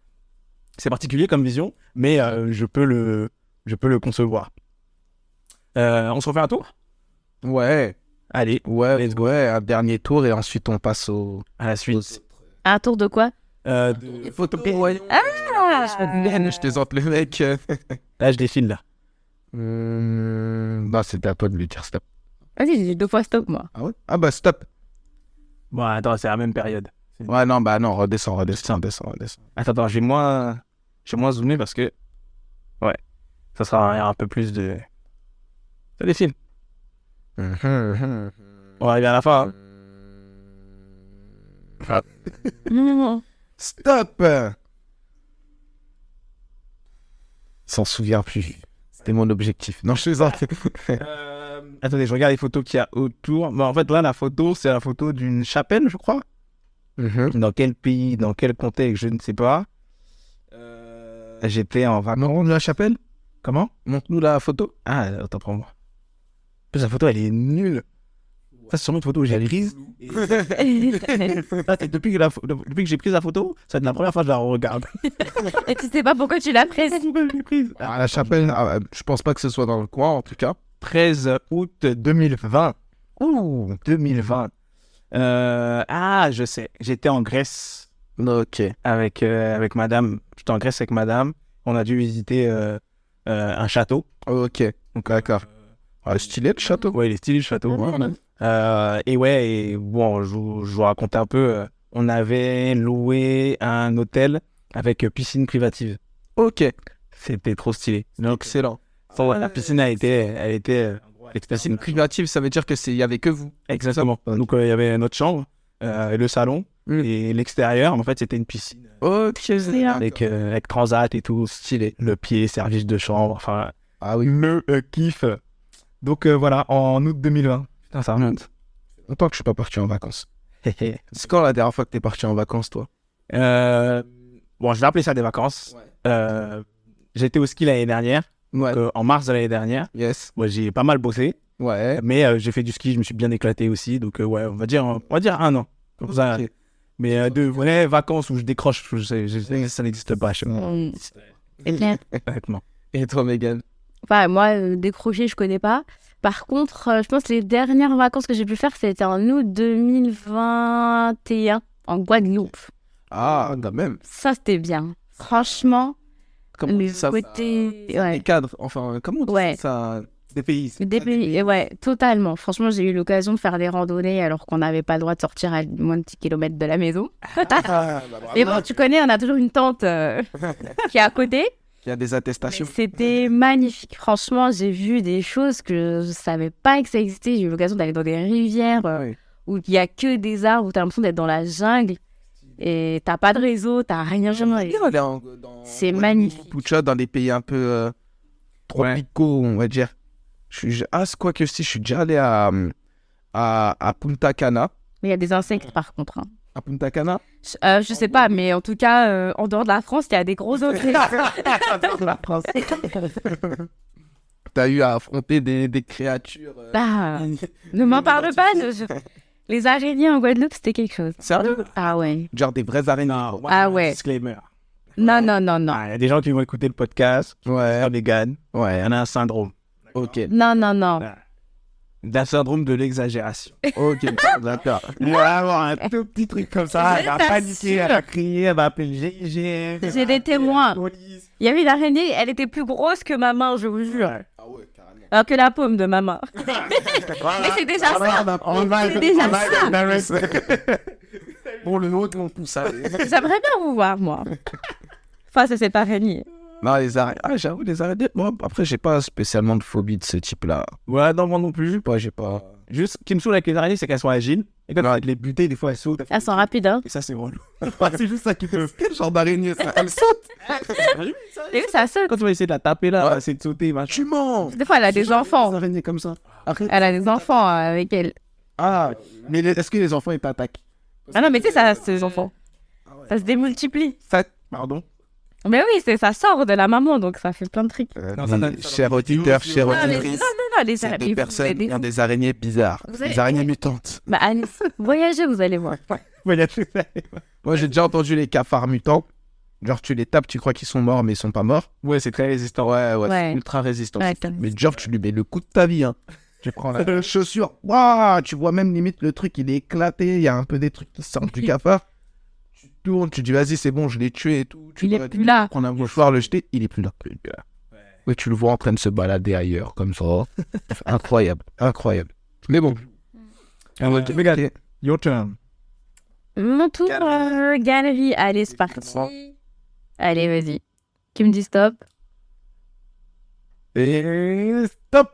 C'est particulier comme vision, mais je peux le concevoir. On se refait un tour? Ouais. Allez, Ouais, let's go. ouais, un dernier tour et ensuite on passe À la suite. Un tour de quoi? photos. Ouais. Ah Je présente le mec. Là, je défile, là. Non, c'était à toi de lui dire stop. Vas-y, j'ai 2 fois stop, moi. Ah ouais? Ah bah stop. Bon, attends, c'est la même période. Ouais, non, redescends. Attends, j'ai moins zoomé parce que... Ouais, ça sera un peu plus de... Ça défile. On va arriver à la fin, hein. Non. Stop. Il s'en souvient plus. C'était mon objectif. Non, je suis en Attendez, je regarde les photos qu'il y a autour. En fait, là, la photo, c'est la photo d'une chapelle, je crois. Dans quel pays, dans quel contexte, je ne sais pas. J'étais en vacances. Non, la chapelle. Comment? Montre-nous la photo. Ah, attends, prends-moi. En plus, la photo, elle est nulle. Ça, c'est sûrement une photo que j'ai prise. Depuis que j'ai pris la photo, c'est la première fois que je la regarde. Et tu sais pas pourquoi tu l'as prise. Ah, la chapelle, je pense pas que ce soit dans le coin, en tout cas. 13 août 2020. Ouh, 2020. Je sais. J'étais en Grèce Ok. avec madame. J'étais en Grèce avec madame. On a dû visiter un château. Ok. D'accord. Stylé le château. Ouais, il est stylé le château. Et bon, je vous racontais un peu. On avait loué un hôtel avec piscine privative. Ok, C'était trop stylé. Donc, excellent. la piscine elle était Piscine privative, ça veut dire que il y avait que vous. exactement. Ok. Donc, il y avait notre chambre, le salon et l'extérieur. En fait, c'était une piscine Ok, avec transat et tout, stylé. Le pied, service de chambre, enfin, Ah oui. le kiff. Donc, voilà, en août 2020. Putain, ça remonte. Longtemps que je suis pas parti en vacances. C'est quand la dernière fois que t'es parti en vacances, toi? Bon, je vais appeler ça des vacances. J'étais au ski l'année dernière, Ouais. en mars de l'année dernière. Yes. Moi, j'ai pas mal bossé, Ouais. mais j'ai fait du ski, je me suis bien éclaté aussi. Donc, ouais, on va dire 1 an. Comme ça. Ok. Mais de vraies vacances où je décroche, ça n'existe pas chez moi, C'est clair. honnêtement. Et toi, Megan? Enfin, moi, décrocher, je connais pas. Par contre, je pense que les dernières vacances que j'ai pu faire, c'était en août 2021, en Guadeloupe. Ah, quand même. Ça, c'était bien. Franchement, Comment le ça côté... Les Ouais. cadres, enfin, comment on dit Ouais. ça? Des pays. Ouais, totalement. Franchement, j'ai eu l'occasion de faire des randonnées alors qu'on n'avait pas le droit de sortir à moins de 10 km de la maison. Mais bon, tu connais, on a toujours une tente qui est à côté. Il y a des Mais attestations. c'était magnifique. Franchement, j'ai vu des choses que je savais pas que ça existait. J'ai eu l'occasion d'aller dans des rivières Ouais. où il y a que des arbres, où tu as l'impression d'être dans la jungle et t'as pas de réseau, t'as rien. C'est magnifique. Pucha, dans des pays un peu tropicaux, on va dire. C'est quoi que si, je suis déjà allé à Punta Cana. Mais il y a des insectes par contre. Hein. À Punta Cana? Je sais pas, mais en tout cas, en dehors de la France, il y a des gros insectes. T'as eu à affronter des créatures. Ah, ne m'en parle pas. Les araignées en Guadeloupe, c'était quelque chose. Sérieux? Ah ouais. Genre des vraies araignées. Ah ouais. Disclaimer. Non. Il y a des gens qui vont écouter le podcast, Ouais. vegan. Ouais. On a un syndrome. Ok. Non. D'un syndrome de l'exagération. Ok. D'accord. Elle va avoir un tout petit truc comme ça, elle va Je paniquer, t'assure. elle va crier, elle va appeler le GIGN. J'ai des témoins. la police. Il y avait une araignée, elle était plus grosse que ma main, je vous jure. Ah ouais, carrément. Alors que la paume de ma main. Mais c'est déjà ça. C'est déjà ça. Bon, le nôtre, on pousse ça. J'aimerais bien vous voir, moi. Face à cette araignée. Non, les araignées. Ah, j'avoue, les araignées. Bon, après, j'ai pas spécialement de phobie de ce type-là. Ouais, non, moi non plus. J'ai pas. Juste, ce qui me saoule avec les araignées, c'est qu'elles sont agiles. Et quand tu les buter, des fois, elles sautent. Elles sont rapides, hein. Et ça, c'est relou. C'est juste ça qui te. Quel genre d'araignée ça? Elle saute. Et ça saute. Quand tu vas essayer de la taper là, Ouais. elle va essayer de sauter, machin. Tu mens. Des fois, elle a des enfants. Des araignées comme ça. Arrête. Elle a des enfants avec elle. Ah, mais est-ce que les enfants ils t'attaquent? Ah non, mais tu sais, ça, ces enfants. Ça se démultiplie. Pardon. Mais oui, ça sort de la maman, donc ça fait plein de trucs. Non, ça donne- Chers auditeurs, chères Non, mais auditrices, les ces araignées. deux personnes ont des araignées bizarres. Vous avez- Des araignées mutantes. Bah, allez, voyagez, vous allez voir. Ouais, y a tout ça. Moi, j'ai déjà entendu les cafards mutants. Genre, tu les tapes, tu crois qu'ils sont morts, mais ils sont pas morts. Ouais, c'est très résistant. Ouais, Ouais. c'est ultra résistant. Ouais, t'as- Mais genre, tu lui mets le coup de ta vie, hein. Tu prends la chaussure. Waouh, tu vois même limite le truc, il est éclaté. Il y a un peu des trucs qui sortent du cafard. Tu tournes, tu dis, vas-y, c'est bon, je l'ai tué et tout. Tu Il est dois plus là. prendre un mouchoir, le jeter. Il est plus là. Ouais, tu le vois en train de se balader ailleurs, comme ça. Incroyable, incroyable. Mais bon. Regarde, your turn. Mon tour, galerie. Allez, c'est parti. Allez, vas-y. Qui me dit stop? Et stop.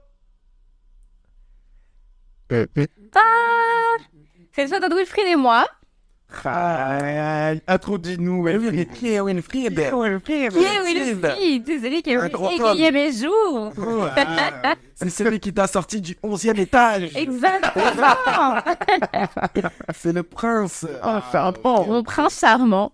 C'est le choix de Wilfried et moi. Introduis-nous, Wilfried. Qui est Wilfried? Qui est Wilfried? C'est celui qui a grand égayé mes jours. C'est celui qui t'a sorti du 11e étage. Exactement. C'est le prince. Mon prince charmant.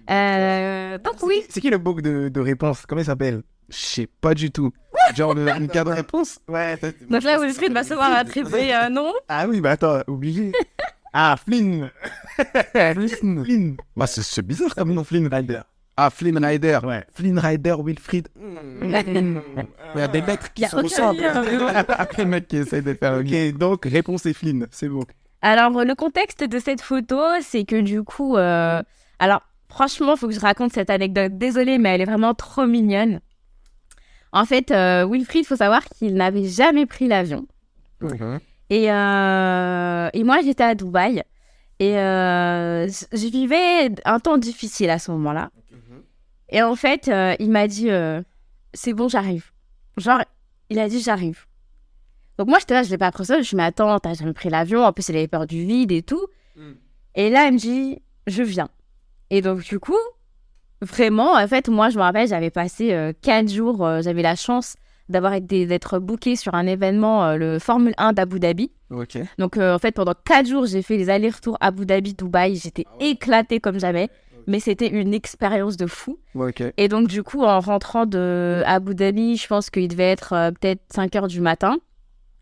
Donc oui. C'est qui le bouc de réponse? Comment il s'appelle? Je sais pas du tout. Genre une cas de réponse. Ouais. Donc là, Wilfried va se voir attribuer un nom. Ah oui, bah attends, obligé. Ah, Flynn. Flynn. Bah, c'est bizarre comme nom. Flynn Rider. Ah, Flynn Rider. Ouais. Flynn Rider, Wilfried. Il y a des mecs Y qui a se aucun ressemblent. lien. Les mecs qui essayent de faire Ok, donc réponse est Flynn, c'est bon. Alors, le contexte de cette photo, c'est que du coup... Alors, franchement, il faut que je raconte cette anecdote. Désolée, mais elle est vraiment trop mignonne. En fait, Wilfried, il faut savoir qu'il n'avait jamais pris l'avion. Et moi, j'étais à Dubaï. Et je vivais un temps difficile à ce moment-là. Et en fait, il m'a dit, c'est bon, j'arrive. Genre, il a dit, j'arrive. Donc moi, j'étais là, je l'ai pas pris ça. Je me suis dit, mais attends, t'as jamais pris l'avion. En plus, il avait peur du vide et tout. Et là, il me dit, je viens. Et donc, du coup, vraiment, en fait, moi, je me rappelle, j'avais passé 4 jours. J'avais la chance d'être bookée sur un événement, le Formule 1 d'Abu Dhabi. Ok. Donc, en fait, pendant 4 jours, j'ai fait les allers-retours Abu Dhabi, Dubaï. J'étais éclatée comme jamais. Mais c'était une expérience de fou. Ok. Et donc, du coup, en rentrant de Abu Dhabi, je pense qu'il devait être peut-être 5 heures du matin.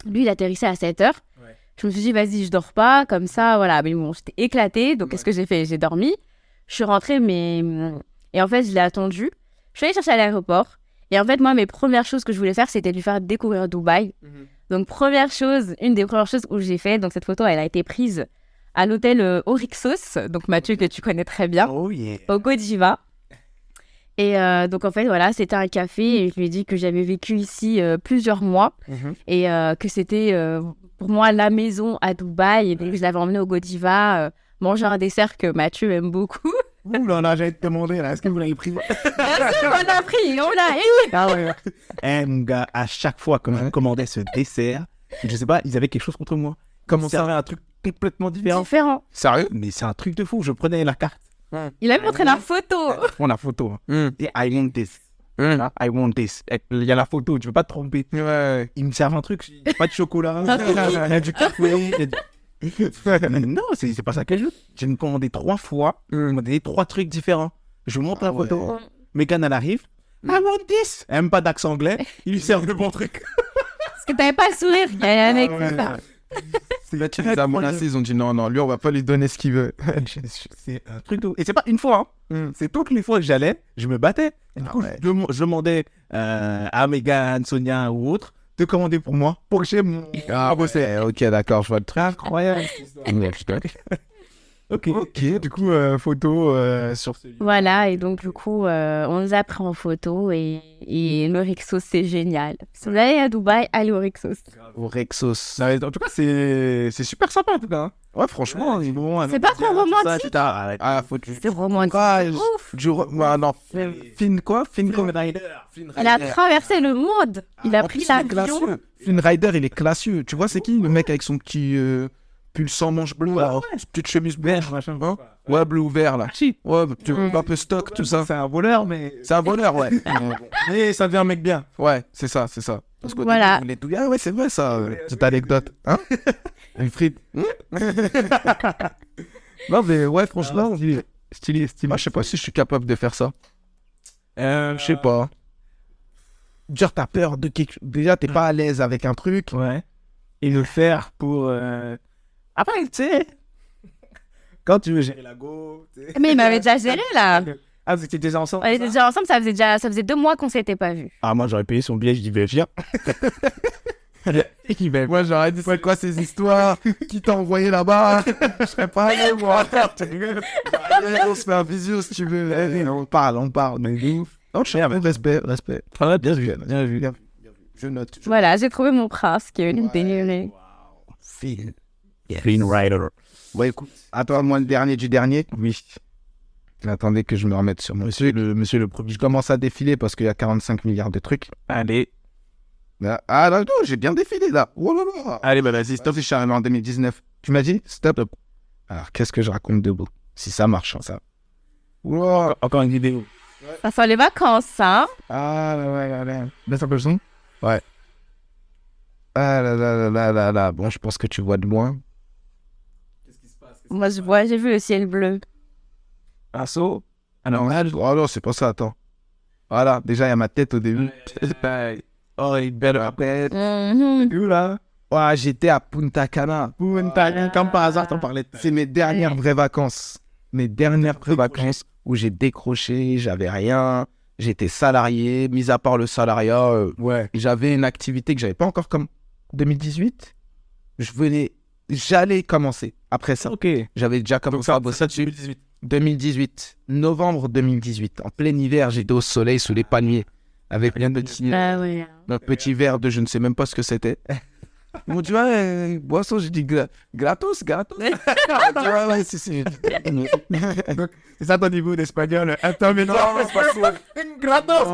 Lui, il atterrissait à 7 heures. Ouais. Je me suis dit, vas-y, je dors pas, comme ça, voilà. Mais bon, j'étais éclatée. Donc, qu'est-ce que j'ai fait? J'ai dormi. Je suis rentrée, mais... Et en fait, je l'ai attendu. Je suis allée chercher à l'aéroport. Et en fait, moi, mes premières choses que je voulais faire, c'était lui faire découvrir Dubaï. Donc, une des premières choses où j'ai fait, donc cette photo, elle a été prise à l'hôtel Oryxos. Donc, Mathieu, que tu connais très bien. Oh yeah. Au Godiva. Et donc, en fait, voilà, c'était un café et je lui ai dit que j'avais vécu ici plusieurs mois et que c'était pour moi la maison à Dubaï. Et donc, je l'avais emmené au Godiva manger un dessert que Mathieu aime beaucoup. Ouh là là, j'allais te demander, là, est-ce que vous l'avez pris? Bien sûr, on l'a pris, on l'a eu. Ah ouais. Mon gars, à chaque fois que je commandais ce dessert, je sais pas, ils avaient quelque chose contre moi. Comme on servait un truc complètement différent. Sérieux? Mais c'est un truc de fou. Je prenais la carte. Il a montré la photo. Je prends la photo. Et I want this. I want this. Il y a la photo, tu veux pas te tromper. Ouais. Ils me servent un truc, pas de chocolat. Il y a du café. Non, c'est pas ça que je veux. J'ai commandé 3 fois. Ils m'ont donné 3 trucs différents. Je vous montre la photo. Megan, elle arrive. I want this. Elle aime pas d'accent anglais. Ils lui servent le bon truc. Parce que t'avais pas le sourire. Il y a un mec qui ça. Là, tu les as menacés, ils ont dit non, lui, on va pas lui donner ce qu'il veut. C'est un truc de... Et c'est pas une fois, hein. C'est toutes les fois que j'allais, je me battais. Et du coup, je demandais à Megan, Sonia ou autre de commander pour moi, pour que j'ai mon... Ok, d'accord, je vois le truc. Incroyable. Ok, du coup, photo sur ce lieu. Voilà, et donc du coup, on nous a pris en photo et l'Oryxos, c'est génial. Si vous allez à Dubaï, allez au Oryxos. Au Rexos. En tout cas, c'est super sympa en tout cas. Ouais, franchement, C'est bon. C'est pas trop romantique. Faut que C'est romantique. Non. Finn comme Rider. Il a traversé le monde. Il a pris l'avion. Flynn Rider, il est classieux. Tu vois, c'est qui le mec avec son petit pull sans manche bleu, là, petite chemise blanche, machin. Ouais, bleu ou vert, là. Ouais, un peu stock, tout ça. C'est un voleur, mais... C'est un voleur, ouais. Mais ça devient un mec bien. Ouais, c'est ça. Parce que voilà. Ah ouais, c'est vrai, ça, cette anecdote. Hein? Une frite. Non, mais ouais, franchement, stylé. Moi, je sais pas si je suis capable de faire ça. Je sais pas. Dire, t'as peur de quelque chose. Déjà, t'es pas à l'aise avec un truc. Ouais. Et le faire pour... Après, tu sais... Quand tu veux gérer la go... Mais il m'avait déjà géré, là. Ah, vous étiez déjà ensemble? On était déjà ensemble, ça faisait 2 mois qu'on s'était pas vus. Ah, moi, j'aurais payé son billet, je dis, viens. Moi, j'aurais dit, c'est quoi ces histoires? Qui t'a envoyé là-bas? Je serais pas allé, moi. On se fait un visio, si tu veux. On parle. Mais ouf. Non, cher, respect. Ah, bien vu. Je note. Voilà, j'ai trouvé mon prince qui est venu me délivrer. Finn. Green Rider. Ouais, écoute. Attends, moi, le dernier du dernier. Oui. Attendez que je me remette sur mon... Monsieur le premier. Je commence à défiler parce qu'il y a 45 milliards de trucs. Allez. Ah non, j'ai bien défilé là. Oh là là. Allez, bah vas-y, stop. Je suis arrivé en 2019. Tu m'as dit stop. Alors, qu'est-ce que je raconte de beau? Si ça marche, hein, ça. Wow. Encore une vidéo. Ça sent les vacances, hein? Ah ouais. Laisse un peu le son. Ouais. Ah là. Bon, je pense que tu vois de loin. Qu'est-ce qui se passe? Moi, j'ai vu le ciel bleu. Un saut. Oh non, c'est pas ça, attends. Voilà, déjà, il y a ma tête au début. Oh, il est belle après. Mhm. Où là? Ouais, j'étais à Punta Cana. Comme par hasard, t'en parlais. C'est mes dernières vraies vacances. Mes dernières vraies vacances où j'ai décroché, j'avais rien. J'étais salarié, mis à part le salariat. Ouais. J'avais une activité que j'avais pas encore comme 2018. J'allais commencer. Après ça, Ok. j'avais déjà commencé à bosser dessus. 2018. Novembre 2018. En plein hiver, j'étais au soleil sous les palmiers. Avec un petit Ah ouais. verre de je ne sais même pas ce que c'était. Ils m'ont dit, ouais, boisson. J'ai dit, gratos. Tu vois, ouais, c'est. C'est ça ton niveau d'espagnol. Attends, mais non, gratos.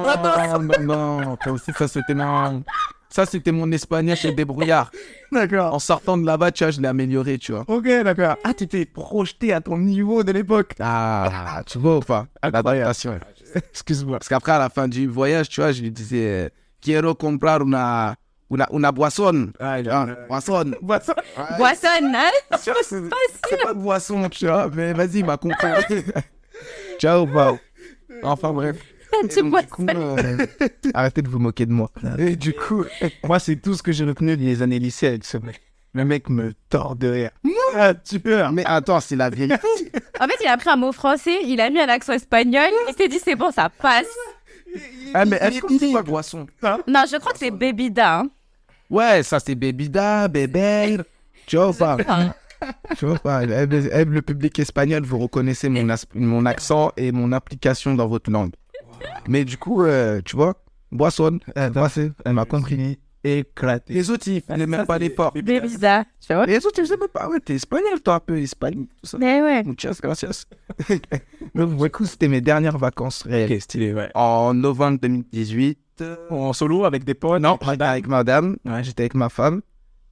Non, ça aussi, ça c'était non. Ça c'était mon espagnol chez débrouillard. D'accord. En sortant de là-bas, tu vois, je l'ai amélioré, tu vois. Ok, d'accord. Ah, tu t'es projeté à ton niveau de l'époque. Ah, tu vois ou pas? L'adaptation. Excuse-moi. Parce qu'après, à la fin du voyage, tu vois, je lui disais, quiero comprar una boisson. Boisson. Boisson. Boissonne, hein? C'est pas de boisson, tu vois, mais vas-y, il m'a compris. Ciao, bah. Enfin, bref. Tu bois Du coup, arrêtez de vous moquer de moi. Et du coup, moi, c'est tout ce que j'ai retenu des années lycée avec ce mec. Le mec me tord de rire. Ah, tu peux. Mais attends, c'est la vérité. En fait, il a pris un mot français, il a mis un accent espagnol, il s'est dit c'est bon, ça passe. Ah, mais est-ce que c'est pas boisson? Non, je crois que c'est Bebida. Hein. Ouais, ça c'est Bebida, Bébé. Tu vois ou pas? Enfin, Tu vois pas? Le public espagnol, vous reconnaissez mon accent et mon application dans votre langue. Mais du coup, tu vois, boisson, elle m'a compris. Éclaté. Les autres, ils faisaient même pas l'effort. Bebida, tu vois. Les autres, ils faisaient même pas. Ouais, t'es espagnol, toi, un peu espagnol, tout ça. Mais ouais. Muchas gracias. Donc, du coup, c'était mes dernières vacances réelles. Ok, stylé, ouais. En novembre 2018. En solo avec des potes. Non, j'étais avec madame, Ouais. j'étais avec ma femme.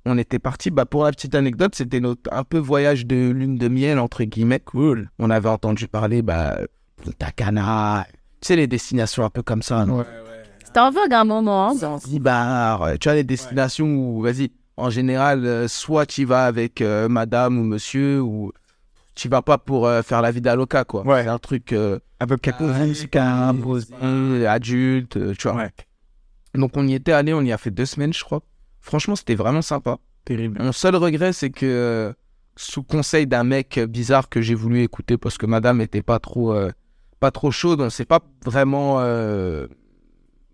On était partis, pour la petite anecdote, c'était notre un peu voyage de lune de miel, entre guillemets. Cool. On avait entendu parler, Punta Cana, tu sais, les destinations un peu comme ça. Non? Ouais. C'était en vogue à un moment. Hein. Zanzibar, tu vois, les destinations où, vas-y, en général, soit tu y vas avec madame ou monsieur, ou tu vas pas pour faire la vida loca, quoi. Ouais. C'est un truc Un peu adulte, tu vois. Ouais. Donc, on y était allé, on y a fait 2 semaines, je crois. Franchement, c'était vraiment sympa. Terrible. Mon seul regret, c'est que sous conseil d'un mec bizarre que j'ai voulu écouter parce que madame était pas trop chaude, on s'est pas vraiment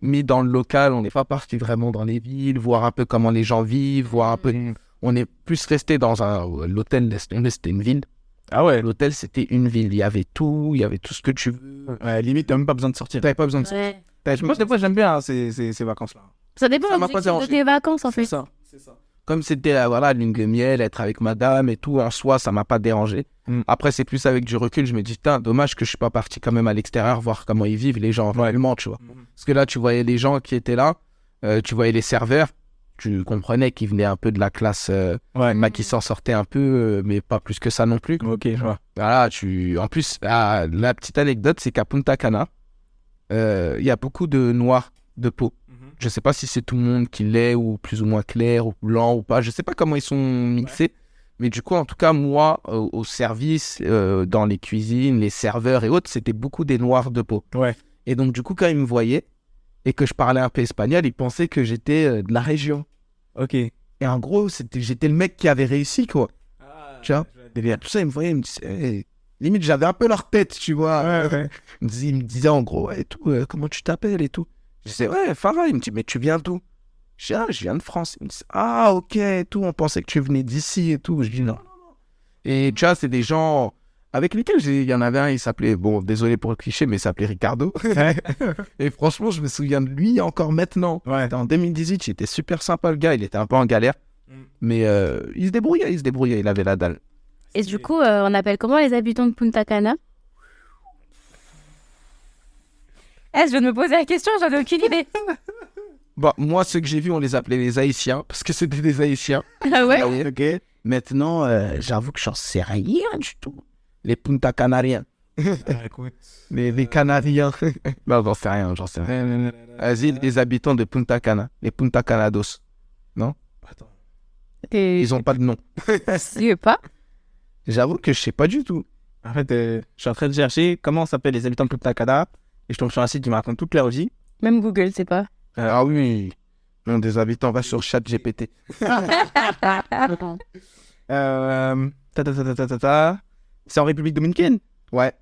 mis dans le local, on n'est pas parti vraiment dans les villes, voir un peu comment les gens vivent, voir un peu. On est plus resté dans l'hôtel, c'était une ville. Ah ouais. L'hôtel, c'était une ville. Il y avait tout ce que tu veux. Ouais, limite, t'as même pas besoin de sortir. T'avais pas besoin de ça. Ouais. Moi, des fois, j'aime bien hein, ces vacances-là. Ça dépend Ça m'a de pas dérangé. tes vacances en C'est fait. ça. Comme c'était voilà, lune de miel, être avec madame et tout, en soi, ça m'a pas dérangé. Après, c'est plus avec du recul, je me dis, putain, dommage que je suis pas parti quand même à l'extérieur voir comment ils vivent, les gens, réellement, tu vois. Parce que là, tu voyais les gens qui étaient là, tu voyais les serveurs, tu comprenais qu'ils venaient un peu de la classe, qui s'en sortaient un peu, mais pas plus que ça non plus. Ok, je vois. Voilà, en plus, la petite anecdote, c'est qu'à Punta Cana, il y a beaucoup de noirs de peau. Je sais pas si c'est tout le monde qui l'est, ou plus ou moins clair, ou blanc, ou pas. Je sais pas comment ils sont mixés. Mais du coup, en tout cas, moi, au service, dans les cuisines, les serveurs et autres, c'était beaucoup des noirs de peau. Ouais. Et donc, du coup, quand ils me voyaient et que je parlais un peu espagnol, ils pensaient que j'étais de la région. Ok. Et en gros, j'étais le mec qui avait réussi, quoi. Tu vois, Délire. tout ça, ils me voyaient, ils me disaient... hey. Limite, j'avais un peu leur tête, tu vois. Ouais. Ils me disaient en gros, ouais, et tout, comment tu t'appelles et tout. Je disais, ouais, Farah. Il me dit, mais tu viens d'où? Je dis, ah, je viens de France. Il me dit, ah, ok, et tout, on pensait que tu venais d'ici et tout. Je dis, non. Et tu vois, c'est des gens avec lesquels il y en avait un, il s'appelait, bon, désolé pour le cliché, mais il s'appelait Ricardo. Et franchement, je me souviens de lui encore maintenant. Ouais. C'était en 2018, il était super sympa, le gars, il était un peu en galère. Mais il se débrouillait, il avait la dalle. Et du coup, on appelle comment les habitants de Punta Cana? Je viens de me poser la question, j'en ai aucune idée. Bon, moi, ceux que j'ai vus, on les appelait les Haïtiens, parce que c'était des Haïtiens. Ah ouais? Ok. Maintenant, j'avoue que j'en sais rien du tout. Les Punta Canariens. Écoute. Les Canariens. Non, j'en sais rien. Vas-y, les habitants de Punta Cana. Les Punta Canados. Attends. Ils ont pas de nom. Je sais pas. J'avoue que je sais pas du tout. En fait, je suis en train de chercher comment s'appellent les habitants de Punta Cana et je tombe sur un site qui me raconte toute leur vie. Même Google, c'est pas. Ah oui. Non, des habitants, va sur ChatGPT. C'est en République dominicaine. Ouais.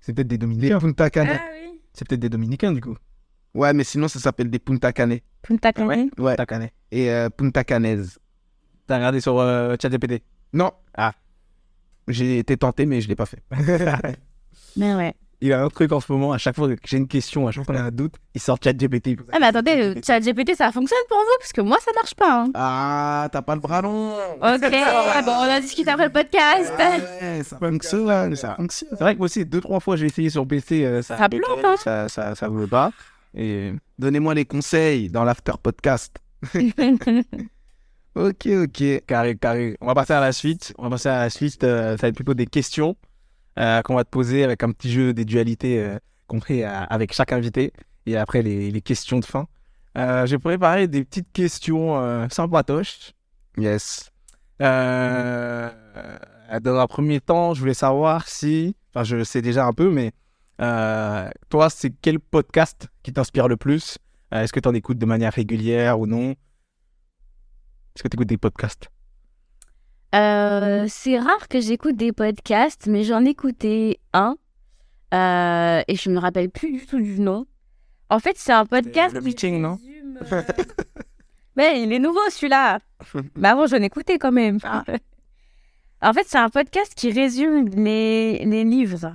C'est peut-être des Les Dominicains. Punta Cana. oui. C'est peut-être des Dominicains du coup. Ouais, mais sinon, ça s'appelle des Punta Canes. Punta Cana. Ouais. Punta Cana. Et Punta Canaises. T'as regardé sur ChatGPT. Non. Ah. J'ai été tenté, mais je l'ai pas fait. Mais ouais. il a un truc en ce moment, à chaque fois que j'ai une question, à chaque fois qu'on a un doute, il sort ChatGPT. Ah, mais attendez, le ChatGPT, ça fonctionne pour vous? Parce que moi, ça marche pas. Hein. Ah, t'as pas le bras long. Ok, bon, on a discuté après le podcast. Ouais, ça fonctionne, ça fonctionne. C'est vrai que moi aussi, 2-3 fois, j'ai essayé sur PC, Ça plante, hein. ça veut pas. Et Donnez-moi les conseils dans l'after podcast. Ok. carré. On va passer à la suite. Ça va être plutôt des questions qu'on va te poser avec un petit jeu des dualités qu'on fait avec chaque invité. Et après, les questions de fin. J'ai préparé des petites questions sympatoches. Yes. Dans un premier temps, je voulais savoir si... Enfin, je sais déjà un peu, mais toi, c'est quel podcast qui t'inspire le plus? Est-ce que tu en écoutes de manière régulière ou non? Est-ce que tu écoutes des podcasts? C'est rare que j'écoute des podcasts, mais j'en écoutais un et je me rappelle plus du tout du nom. En fait, c'est un podcast. Le Meeting, non? Mais il est nouveau celui-là. Bah avant, j'en écoutais quand même. En fait, c'est un podcast qui résume les livres.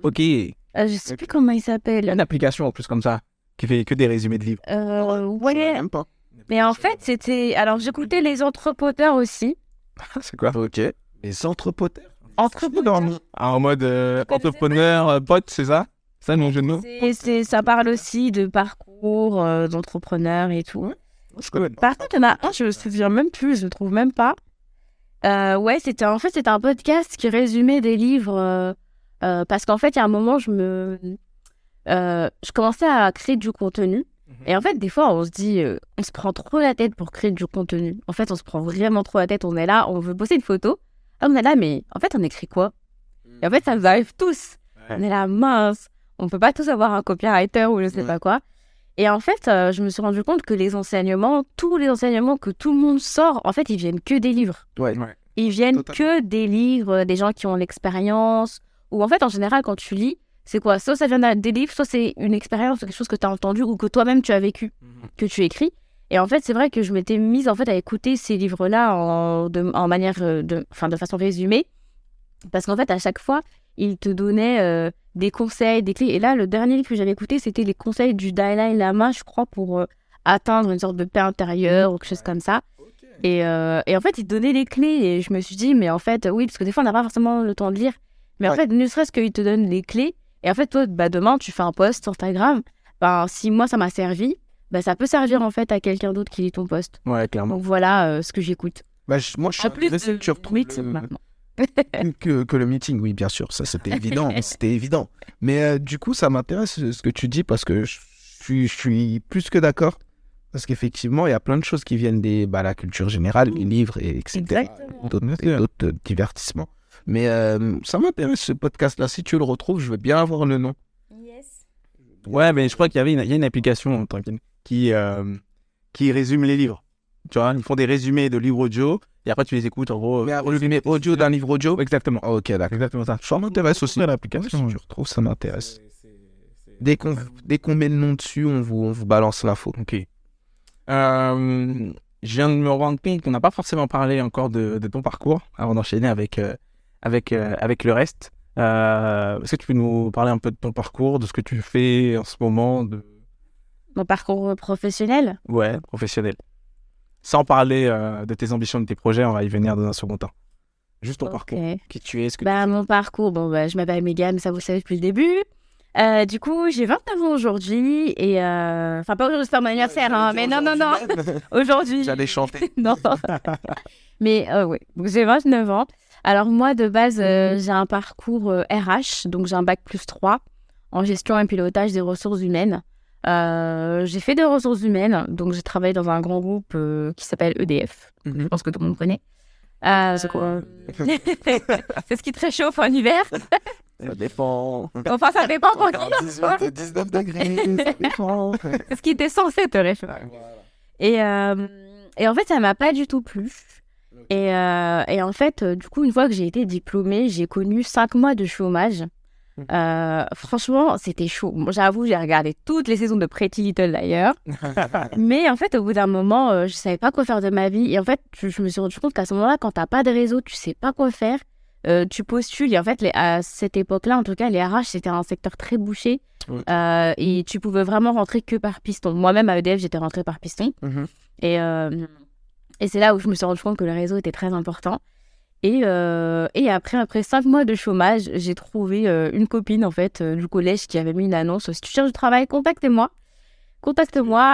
Ok. Il Je sais plus comment il y a s'appelle. une application en plus comme ça qui fait que des résumés de livres. Ouais. Même pas. Mais en fait, c'était. Alors, j'écoutais Les Entrepoteurs aussi. C'est quoi? Ok. Les entrepoteurs. Entrepoteurs. En mode entrepreneur, pote, c'est ça? Ça, le jeu de mots? Ça parle aussi de parcours d'entrepreneurs et tout. Par contre, il y en a un, je me souviens même plus, je le trouve même pas. Ouais, c'était un podcast qui résumait des livres parce qu'en fait, il y a un moment, je commençais à créer du contenu. Et en fait, des fois, on se dit, on se prend trop la tête pour créer du contenu. En fait, on se prend vraiment trop la tête. On est là, on veut poster une photo. Ah, on est là, mais en fait, on écrit quoi? Et en fait, ça nous arrive tous. Ouais. On est là, mince. On peut pas tous avoir un copywriter ou je sais pas quoi. Et en fait, je me suis rendu compte que tous les enseignements que tout le monde sort, en fait, ils viennent que des livres. Ouais. Ils viennent Totalement. que des livres, des gens qui ont l'expérience. Ou en fait, en général, quand tu lis, c'est quoi? Soit ça vient des livres, soit c'est une expérience, quelque chose que tu as entendu ou que toi-même tu as vécu, que tu écris. Et en fait, c'est vrai que je m'étais mise en fait à écouter ces livres-là en manière de façon résumée. Parce qu'en fait, à chaque fois, ils te donnaient des conseils, des clés. Et là, le dernier livre que j'avais écouté, c'était les conseils du Dalai Lama, je crois, pour atteindre une sorte de paix intérieure ou quelque chose comme ça. Et en fait, il te donnait les clés. Et je me suis dit, mais en fait, oui, parce que des fois, on n'a pas forcément le temps de lire. Mais en fait, ne serait-ce qu'il te donne les clés. Et en fait, toi, demain, tu fais un post sur Instagram. Si moi, ça m'a servi, ça peut servir en fait à quelqu'un d'autre qui lit ton post. Ouais, clairement. Donc voilà ce que j'écoute. Moi, je suis intéressé que tu retrouves maintenant. que le meeting, oui, bien sûr, ça c'était évident. Mais du coup, ça m'intéresse ce que tu dis parce que je suis plus que d'accord. Parce qu'effectivement, il y a plein de choses qui viennent la culture générale, les livres, etc. Exactement. D'autres divertissements. Mais ça m'intéresse ce podcast-là. Si tu le retrouves, je veux bien avoir le nom. Yes. Ouais, mais je crois qu'il y a une application tranquille, qui résume les livres. Tu vois, ils font des résumés de livres audio et après tu les écoutes en gros. Mais un résumé audio d'un livre audio. Exactement. Ah, ok, d'accord. Exactement ça. Ça m'intéresse aussi. L'application. Si tu retrouves, ça m'intéresse. Dès qu'on met le nom dessus, on vous balance l'info. Ok. Je viens de me rendre compte qu'on n'a pas forcément parlé encore de ton parcours avant d'enchaîner avec le reste. Est-ce que tu peux nous parler un peu de ton parcours, de ce que tu fais en ce moment, Mon parcours professionnel. Ouais, professionnel. Sans parler de tes ambitions, de tes projets, on va y venir dans un second temps. Juste ton parcours. Qui tu es, ce que Mon parcours, je m'appelle Megan, mais ça vous le savez depuis le début. Du coup, j'ai 29 ans aujourd'hui et pas aujourd'hui, c'est pas mon anniversaire, hein, mais non. Aujourd'hui. J'allais chanter. Non. Mais oui, donc j'ai 29 ans. Alors moi, de base, j'ai un parcours RH, donc j'ai un bac+3 en gestion et pilotage des ressources humaines. J'ai fait des ressources humaines, donc j'ai travaillé dans un grand groupe qui s'appelle EDF. Je pense que tout le monde connaît. C'est quoi? C'est ce qui te réchauffe en hiver. Ça dépend. Enfin, ça dépend pour qui. 19 degrés, ça dépend. C'est ce qui était censé te réchauffer. Et en fait, ça m'a pas du tout plu. Et en fait, du coup, une fois que j'ai été diplômée, j'ai connu 5 mois de chômage. Franchement, c'était chaud. Bon, j'avoue, j'ai regardé toutes les saisons de Pretty Little d'ailleurs. Mais en fait, au bout d'un moment, je savais pas quoi faire de ma vie. Et en fait, je me suis rendu compte qu'à ce moment-là, quand t'as pas de réseau, tu sais pas quoi faire. tu postules. Et en fait, à cette époque-là, en tout cas, les RH, c'était un secteur très bouché. Et tu pouvais vraiment rentrer que par piston. Moi-même, à EDF, j'étais rentrée par piston. Et c'est là où je me suis rendu compte que le réseau était très important. Et après 5 mois de chômage, j'ai trouvé une copine, en fait, du collège qui avait mis une annonce. Si tu cherches du travail, contacte-moi.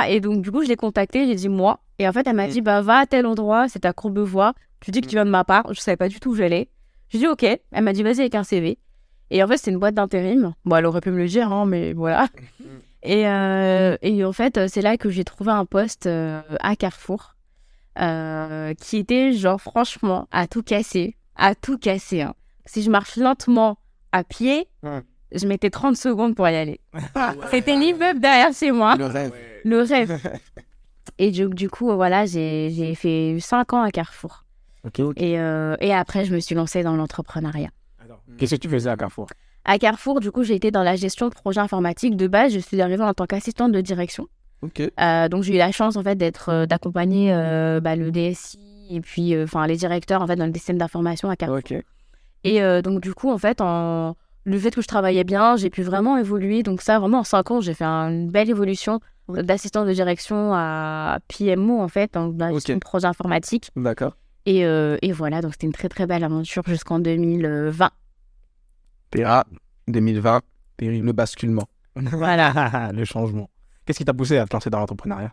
Et donc, du coup, je l'ai contactée, j'ai dit moi. Et en fait, elle m'a dit, va à tel endroit, c'est à Courbevoie. Tu dis que tu viens de ma part. Je savais pas du tout où j'allais. J'ai dit, ok. Elle m'a dit, vas-y avec un CV. Et en fait, c'est une boîte d'intérim. Bon, elle aurait pu me le dire, hein, mais voilà. Et en fait, c'est là que j'ai trouvé un poste à Carrefour. Qui était genre franchement à tout casser hein. Si je marche lentement à pied, je mettais 30 secondes pour y aller. C'était l'immeuble derrière chez moi. Le rêve. Et du coup, voilà, j'ai fait 5 ans à Carrefour. Et après, je me suis lancée dans l'entrepreneuriat. Qu'est-ce que tu faisais à Carrefour? À Carrefour, du coup, j'ai été dans la gestion de projets informatiques. De base, je suis arrivée en tant qu'assistante de direction. Donc j'ai eu la chance en fait d'accompagner le DSI et puis les directeurs en fait dans le système d'information à Carrefour. Et donc du coup en fait le fait que je travaillais bien, j'ai pu vraiment évoluer. Donc ça vraiment en 5 ans j'ai fait une belle évolution d'assistante de direction à PMO en fait dans la gestion de projet informatique. D'accord. Et voilà, donc c'était une très très belle aventure jusqu'en 2020. 2020, le basculement. Voilà. Le changement. Qu'est-ce qui t'a poussé à te lancer dans l'entrepreneuriat?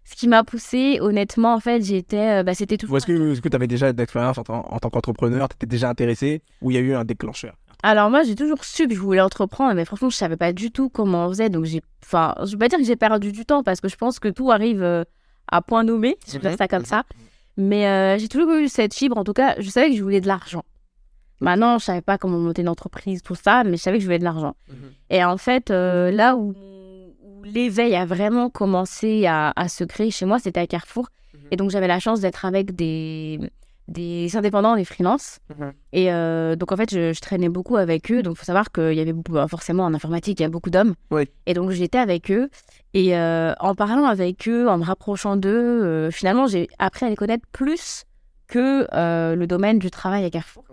Ce qui m'a poussée, honnêtement, en fait, c'était tout. Ou est-ce que tu avais déjà d'expérience en tant qu'entrepreneur? Tu étais déjà intéressé? Ou il y a eu un déclencheur? Alors moi, j'ai toujours su que je voulais entreprendre, mais franchement, je savais pas du tout comment on faisait. Donc je vais pas dire que j'ai perdu du temps parce que je pense que tout arrive à point nommé, je vais dire ça comme ça. Mais j'ai toujours eu cette fibre. En tout cas, je savais que je voulais de l'argent. Maintenant, je savais pas comment monter une entreprise, tout ça, mais je savais que je voulais de l'argent. Et en fait, là où l'éveil a vraiment commencé à se créer chez moi, c'était à Carrefour. Et donc, j'avais la chance d'être avec des indépendants, des freelances. Et donc, en fait, je traînais beaucoup avec eux. Donc, il faut savoir qu'il y avait forcément en informatique, il y a beaucoup d'hommes. Et donc, j'étais avec eux. Et en parlant avec eux, en me rapprochant d'eux, finalement, j'ai appris à les connaître plus que le domaine du travail à Carrefour.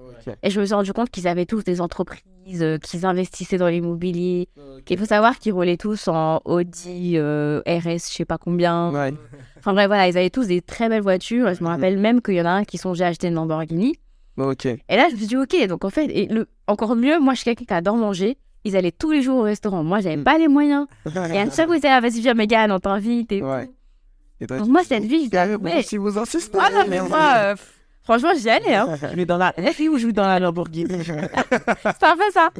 Et je me suis rendu compte qu'ils avaient tous des entreprises, qu'ils investissaient dans l'immobilier. Il faut savoir qu'ils roulaient tous en Audi, RS, je sais pas combien. Enfin bref, voilà, ils avaient tous des très belles voitures. Je me rappelle même qu'il y en a un qui songeait à acheter une Lamborghini. Et là, je me suis dit, ok, donc en fait, encore mieux, moi, je suis quelqu'un qui adore manger. Ils allaient tous les jours au restaurant. Moi, j'avais pas les moyens. Et à chaque fois, ils disaient, vas-y, viens, Mégane, on t'invite. Et toi, donc moi, cette vie, si vous insistez. Ah non, mais moi, franchement, j'y allais. Hein. Je vais dans la Lamborghini. C'est parfait, ça.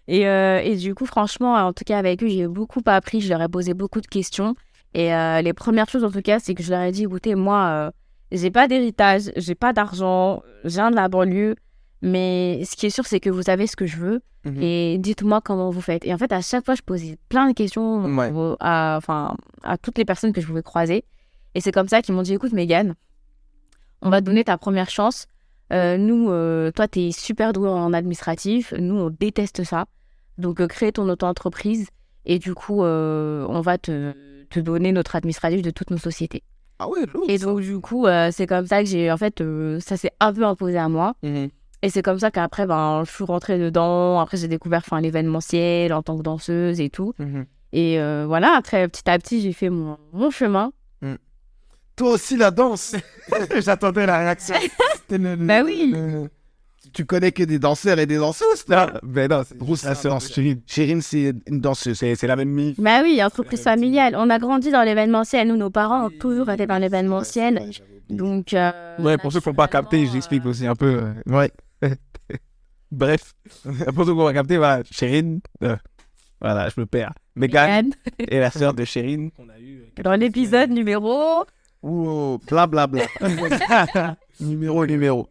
Et du coup, franchement, en tout cas, avec eux, j'ai beaucoup appris. Je leur ai posé beaucoup de questions. Et les premières choses, en tout cas, c'est que je leur ai dit, écoutez, moi, j'ai pas d'héritage, j'ai pas d'argent, je viens de la banlieue. Mais ce qui est sûr, c'est que vous savez ce que je veux. Et dites-moi comment vous faites. Et en fait, à chaque fois, je posais plein de questions à toutes les personnes que je pouvais croiser. Et c'est comme ça qu'ils m'ont dit, écoute, Mégane, on va te donner ta première chance. Nous, toi, t'es super douée en administratif. Nous, on déteste ça. Donc, crée ton auto-entreprise. Et du coup, on va te donner notre administratif de toutes nos sociétés. Ah ouais, lourd. Et donc, du coup, c'est comme ça que j'ai... En fait, ça s'est un peu imposé à moi. Et c'est comme ça qu'après, je suis rentrée dedans. Après, j'ai découvert l'événementiel en tant que danseuse et tout. Et voilà, après, petit à petit, j'ai fait mon chemin. Toi aussi, la danse. J'attendais la réaction. Bah oui. Tu connais que des danseurs et des danseuses, là. Mais non, c'est Bruce, la sœur Chérine. Chérine, c'est une danseuse. C'est la même mif. Bah oui, entreprise familiale. On a grandi dans l'événementiel. Nous, nos parents ont toujours été dans l'événementiel. Donc, pour ceux qui n'ont pas capté, j'explique aussi un peu. Bref, pour ceux qui n'ont pas capté, voilà, Chérine, voilà, je me perds. Mégane est la sœur de Chérine qu'on a eu dans l'épisode numéro... Ouh, blablabla. numéro.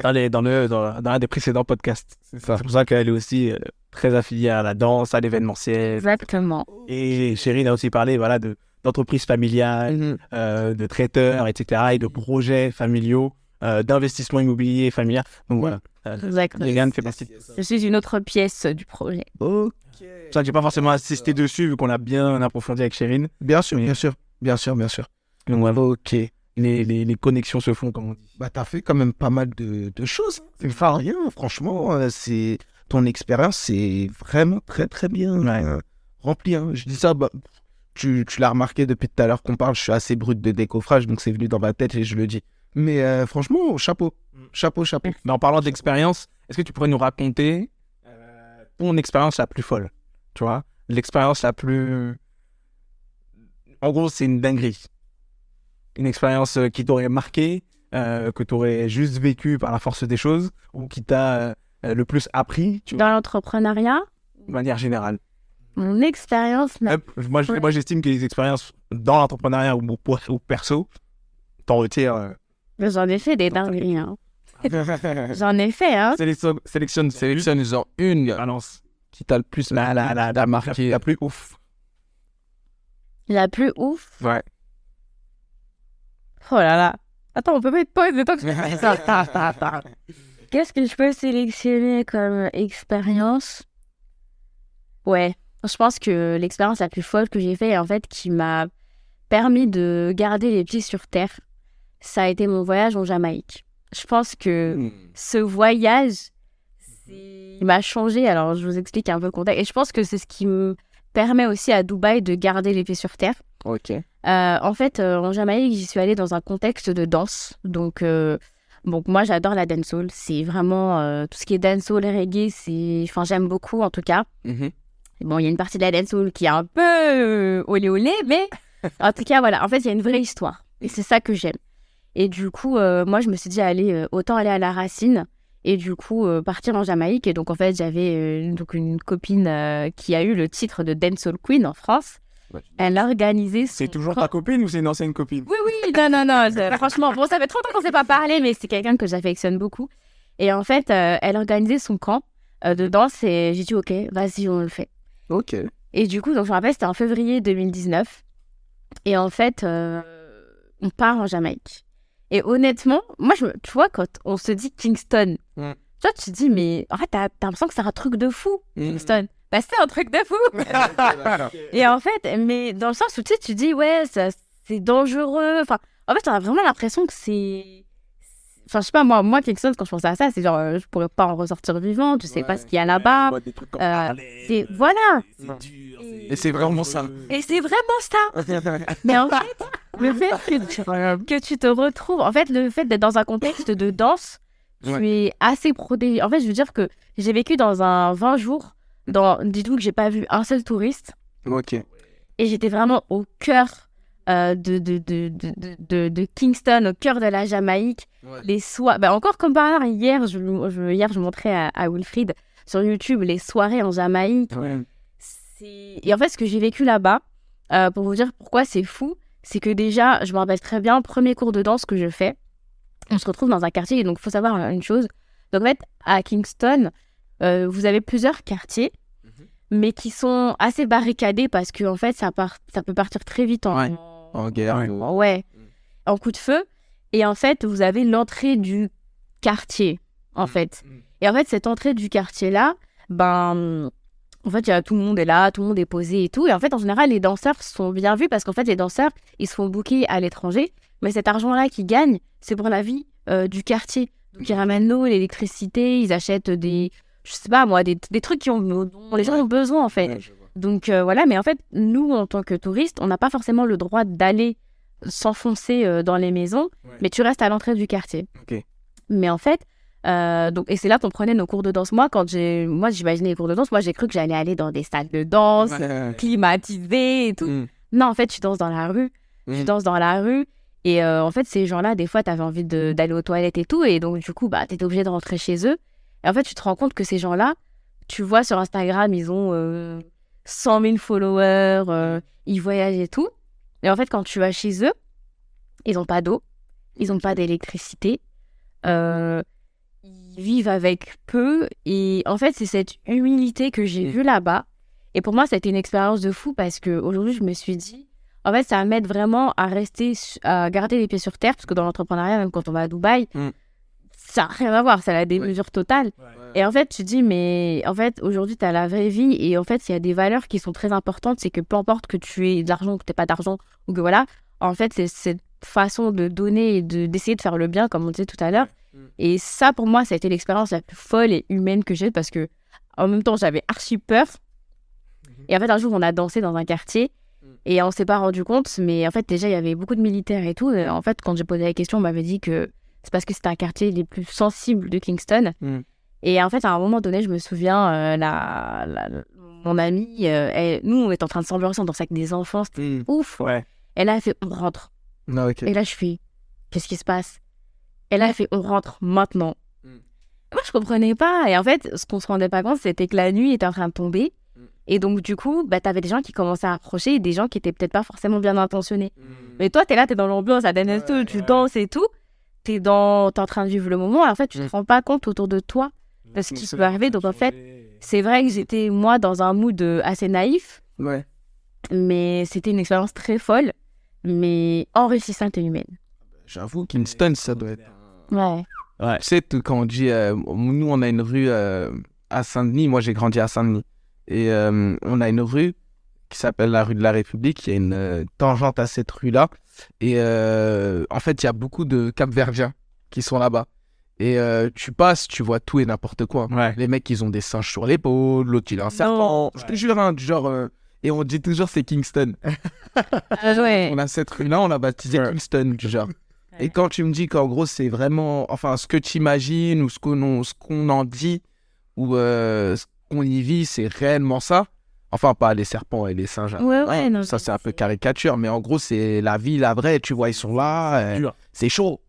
Dans un des précédents podcasts. C'est pour ça qu'elle est aussi très affiliée à la danse, à l'événementiel. Exactement. Et Chérine a aussi parlé d'entreprises familiales, de traiteurs, etc. et de projets familiaux, d'investissement immobilier familial. Donc voilà. Mégane fait partie. Je suis une autre pièce du projet. Ok. C'est pour ça que j'ai pas forcément insisté dessus vu qu'on a bien approfondi avec Chérine. Bien sûr. Donc voilà. Ok. les connexions se font, comme on dit. Bah, t'as fait quand même pas mal de choses. C'est pas rien, franchement. C'est ton expérience, c'est vraiment très très bien rempli. Hein. Je dis ça, bah, tu l'as remarqué depuis tout à l'heure qu'on parle. Je suis assez brut de décoffrage, donc c'est venu dans ma tête et je le dis. Mais franchement, chapeau. Mais en parlant d'expérience, est-ce que tu pourrais nous raconter ton expérience la plus folle? Tu vois, l'expérience la plus... En gros, c'est une dinguerie. Une expérience qui t'aurait marqué, que tu aurais juste vécu par la force des choses, ou qui t'a le plus appris, tu vois, Dans l'entrepreneuriat, de manière générale. mon expérience... Moi, j'estime que les expériences dans l'entrepreneuriat ou perso, t'en retires... J'en ai fait des dingueries, hein. J'en ai fait, hein. Sélectionne genre une Balance. qui t'a le plus marqué. La plus ouf. La plus ouf. Ouais. Oh là là. Attends, on peut mettre pause le temps que je fais ça. Qu'est-ce que je peux sélectionner comme expérience? Ouais, je pense que l'expérience la plus folle que j'ai faite, en fait, qui m'a permis de garder les pieds sur terre, ça a été mon voyage en Jamaïque. Je pense que ce voyage, il m'a changé. Alors, je vous explique un peu le contexte. Et je pense que c'est ce qui me permet aussi à Dubaï de garder les pieds sur terre. Ok. En fait, en Jamaïque, j'y suis allée dans un contexte de danse. Donc moi, j'adore la dancehall. C'est vraiment tout ce qui est dancehall et reggae. Enfin, j'aime beaucoup, en tout cas. Bon, il y a une partie de la dancehall qui est un peu olé olé, mais en tout cas, voilà. En fait, il y a une vraie histoire. Et c'est ça que j'aime. Et du coup, moi, je me suis dit, allez, autant aller à la racine. Et du coup, partir en Jamaïque. Et donc, en fait, j'avais donc une copine qui a eu le titre de Dancehall Queen en France. Elle a organisé... C'est toujours ta copine ou c'est une ancienne copine? Oui, non. Franchement, bon, ça fait 30 ans qu'on ne s'est pas parlé, mais c'est quelqu'un que j'affectionne beaucoup. Et en fait, elle a organisé son camp de danse et j'ai dit, OK, vas-y, on le fait. Ok. Et du coup, donc, je me rappelle, c'était en février 2019. Et en fait, on part en Jamaïque. Et honnêtement, moi, tu vois, quand on se dit Kingston, toi, tu te dis, mais en fait, t'as l'impression que c'est un truc de fou, Kingston. Bah, c'est un truc de fou. Et en fait, mais dans le sens où tu sais, tu dis, ouais, c'est dangereux. Enfin, en fait, on a vraiment l'impression que c'est... Enfin, je sais pas, moi, Kingston, quand je pense à ça, c'est genre, je pourrais pas en ressortir vivant, tu sais pas ce qu'il y a là-bas. Des trucs comme Harlem, voilà. c'est dur. Et c'est vraiment ça. Et c'est vraiment ça. Mais en fait, le fait que tu te retrouves, en fait, le fait d'être dans un contexte de danse, tu es assez protégé. En fait, je veux dire que j'ai vécu dans un 20 jours, dis-toi que j'ai pas vu un seul touriste. Ok. Et j'étais vraiment au cœur de Kingston, au cœur de la Jamaïque. Les encore comme par hasard, hier, je montrais à Wilfried sur YouTube les soirées en Jamaïque. Et en fait, ce que j'ai vécu là-bas, pour vous dire pourquoi c'est fou, c'est que déjà, je me rappelle très bien, premier cours de danse que je fais, on se retrouve dans un quartier. Et donc, il faut savoir une chose. Donc, en fait, à Kingston, vous avez plusieurs quartiers, mais qui sont assez barricadés parce que en fait, ça peut partir très vite en guerre. En coup de feu. Et en fait, vous avez l'entrée du quartier, en fait. Et en fait, cette entrée du quartier-là, en fait, tout le monde est là, tout le monde est posé et tout. Et en fait, en général, les danseurs sont bien vus parce qu'en fait, les danseurs, ils se font booker à l'étranger. Mais cet argent-là qu'ils gagnent, c'est pour la vie du quartier. Donc, ils ramènent l'eau, l'électricité, ils achètent des trucs dont les gens ont besoin, en fait. Donc, voilà. Mais en fait, nous, en tant que touristes, on n'a pas forcément le droit d'aller s'enfoncer dans les maisons, mais tu restes à l'entrée du quartier. Mais en fait, et c'est là qu'on prenait nos cours de danse. Moi, j'imaginais les cours de danse, moi, j'ai cru que j'allais aller dans des salles de danse, climatisées et tout. Non, en fait, tu danses dans la rue. Tu danses dans la rue. Et en fait, ces gens-là, des fois, t'avais envie d'aller aux toilettes et tout. Et donc, du coup, t'étais obligé de rentrer chez eux. Et en fait, tu te rends compte que ces gens-là, tu vois sur Instagram, ils ont 100 000 followers, ils voyagent et tout. Et en fait, quand tu vas chez eux, ils n'ont pas d'eau, ils n'ont pas d'électricité, ils vivent avec peu. Et en fait, c'est cette humilité que j'ai vue là-bas. Et pour moi, ça a été une expérience de fou parce qu'aujourd'hui, je me suis dit, en fait, ça m'aide vraiment à garder les pieds sur terre parce que dans l'entrepreneuriat, même quand on va à Dubaï, ça n'a rien à voir, ça a des mesures totales. Et en fait, tu dis, mais en fait, aujourd'hui, tu as la vraie vie et en fait, il y a des valeurs qui sont très importantes. C'est que peu importe que tu aies de l'argent ou que tu n'aies pas d'argent ou que voilà, en fait, c'est cette façon de donner et d'essayer de faire le bien, comme on disait tout à l'heure. Et ça, pour moi, ça a été l'expérience la plus folle et humaine que j'ai parce que en même temps, j'avais archi peur. Et en fait, un jour, on a dansé dans un quartier et on s'est pas rendu compte. Mais en fait, déjà, il y avait beaucoup de militaires et tout. Et en fait, quand j'ai posé la question, on m'avait dit que c'est parce que c'était un quartier les plus sensibles de Kingston. Et en fait, à un moment donné, je me souviens, mon amie, nous, on était en train de s'ambiancer, on dansait avec des enfants, c'était ouf. Ouais. Et là, elle fait, on rentre. Non, ok. Et là, je fais, qu'est-ce qui se passe? Et là, elle fait, on rentre maintenant. Moi, je comprenais pas. Et en fait, ce qu'on se rendait pas compte, c'était que la nuit était en train de tomber. Et donc, du coup, t'avais des gens qui commençaient à approcher et des gens qui étaient peut-être pas forcément bien intentionnés. Mais toi, t'es là, t'es dans l'ambiance, à Danesto, tu danses et tout. T'es en train de vivre le moment. Et en fait, tu te rends pas compte autour de toi de ce qui peut arriver. Donc, en fait, c'est vrai que j'étais, moi, dans un mood assez naïf. Ouais. Mais c'était une expérience très folle, mais enrichissante et humaine. J'avoue, Kingston, ça doit être... Ouais. Ouais. Tu sais, quand on dit... nous, on a une rue à Saint-Denis. Moi, j'ai grandi à Saint-Denis. Et on a une rue qui s'appelle la rue de la République. Il y a une tangente à cette rue-là. Et en fait, il y a beaucoup de Cap-Verdiens qui sont là-bas. Et tu passes, tu vois tout et n'importe quoi. Ouais. Les mecs, ils ont des singes sur l'épaule. L'autre, il a un serpent. Je te jure, hein, du genre... et on dit toujours c'est Kingston. Ouais. On a cette rue-là, on l'a baptisée Kingston, du genre. Et quand tu me dis qu'en gros, c'est vraiment... Enfin, ce que tu imagines ou ce qu'on en dit ou ce qu'on y vit, c'est réellement ça. Enfin, pas les serpents et les singes. Hein. Ouais, non. Ça, c'est un peu caricature. Mais en gros, c'est la vie, la vraie. Tu vois, ils sont là. C'est chaud.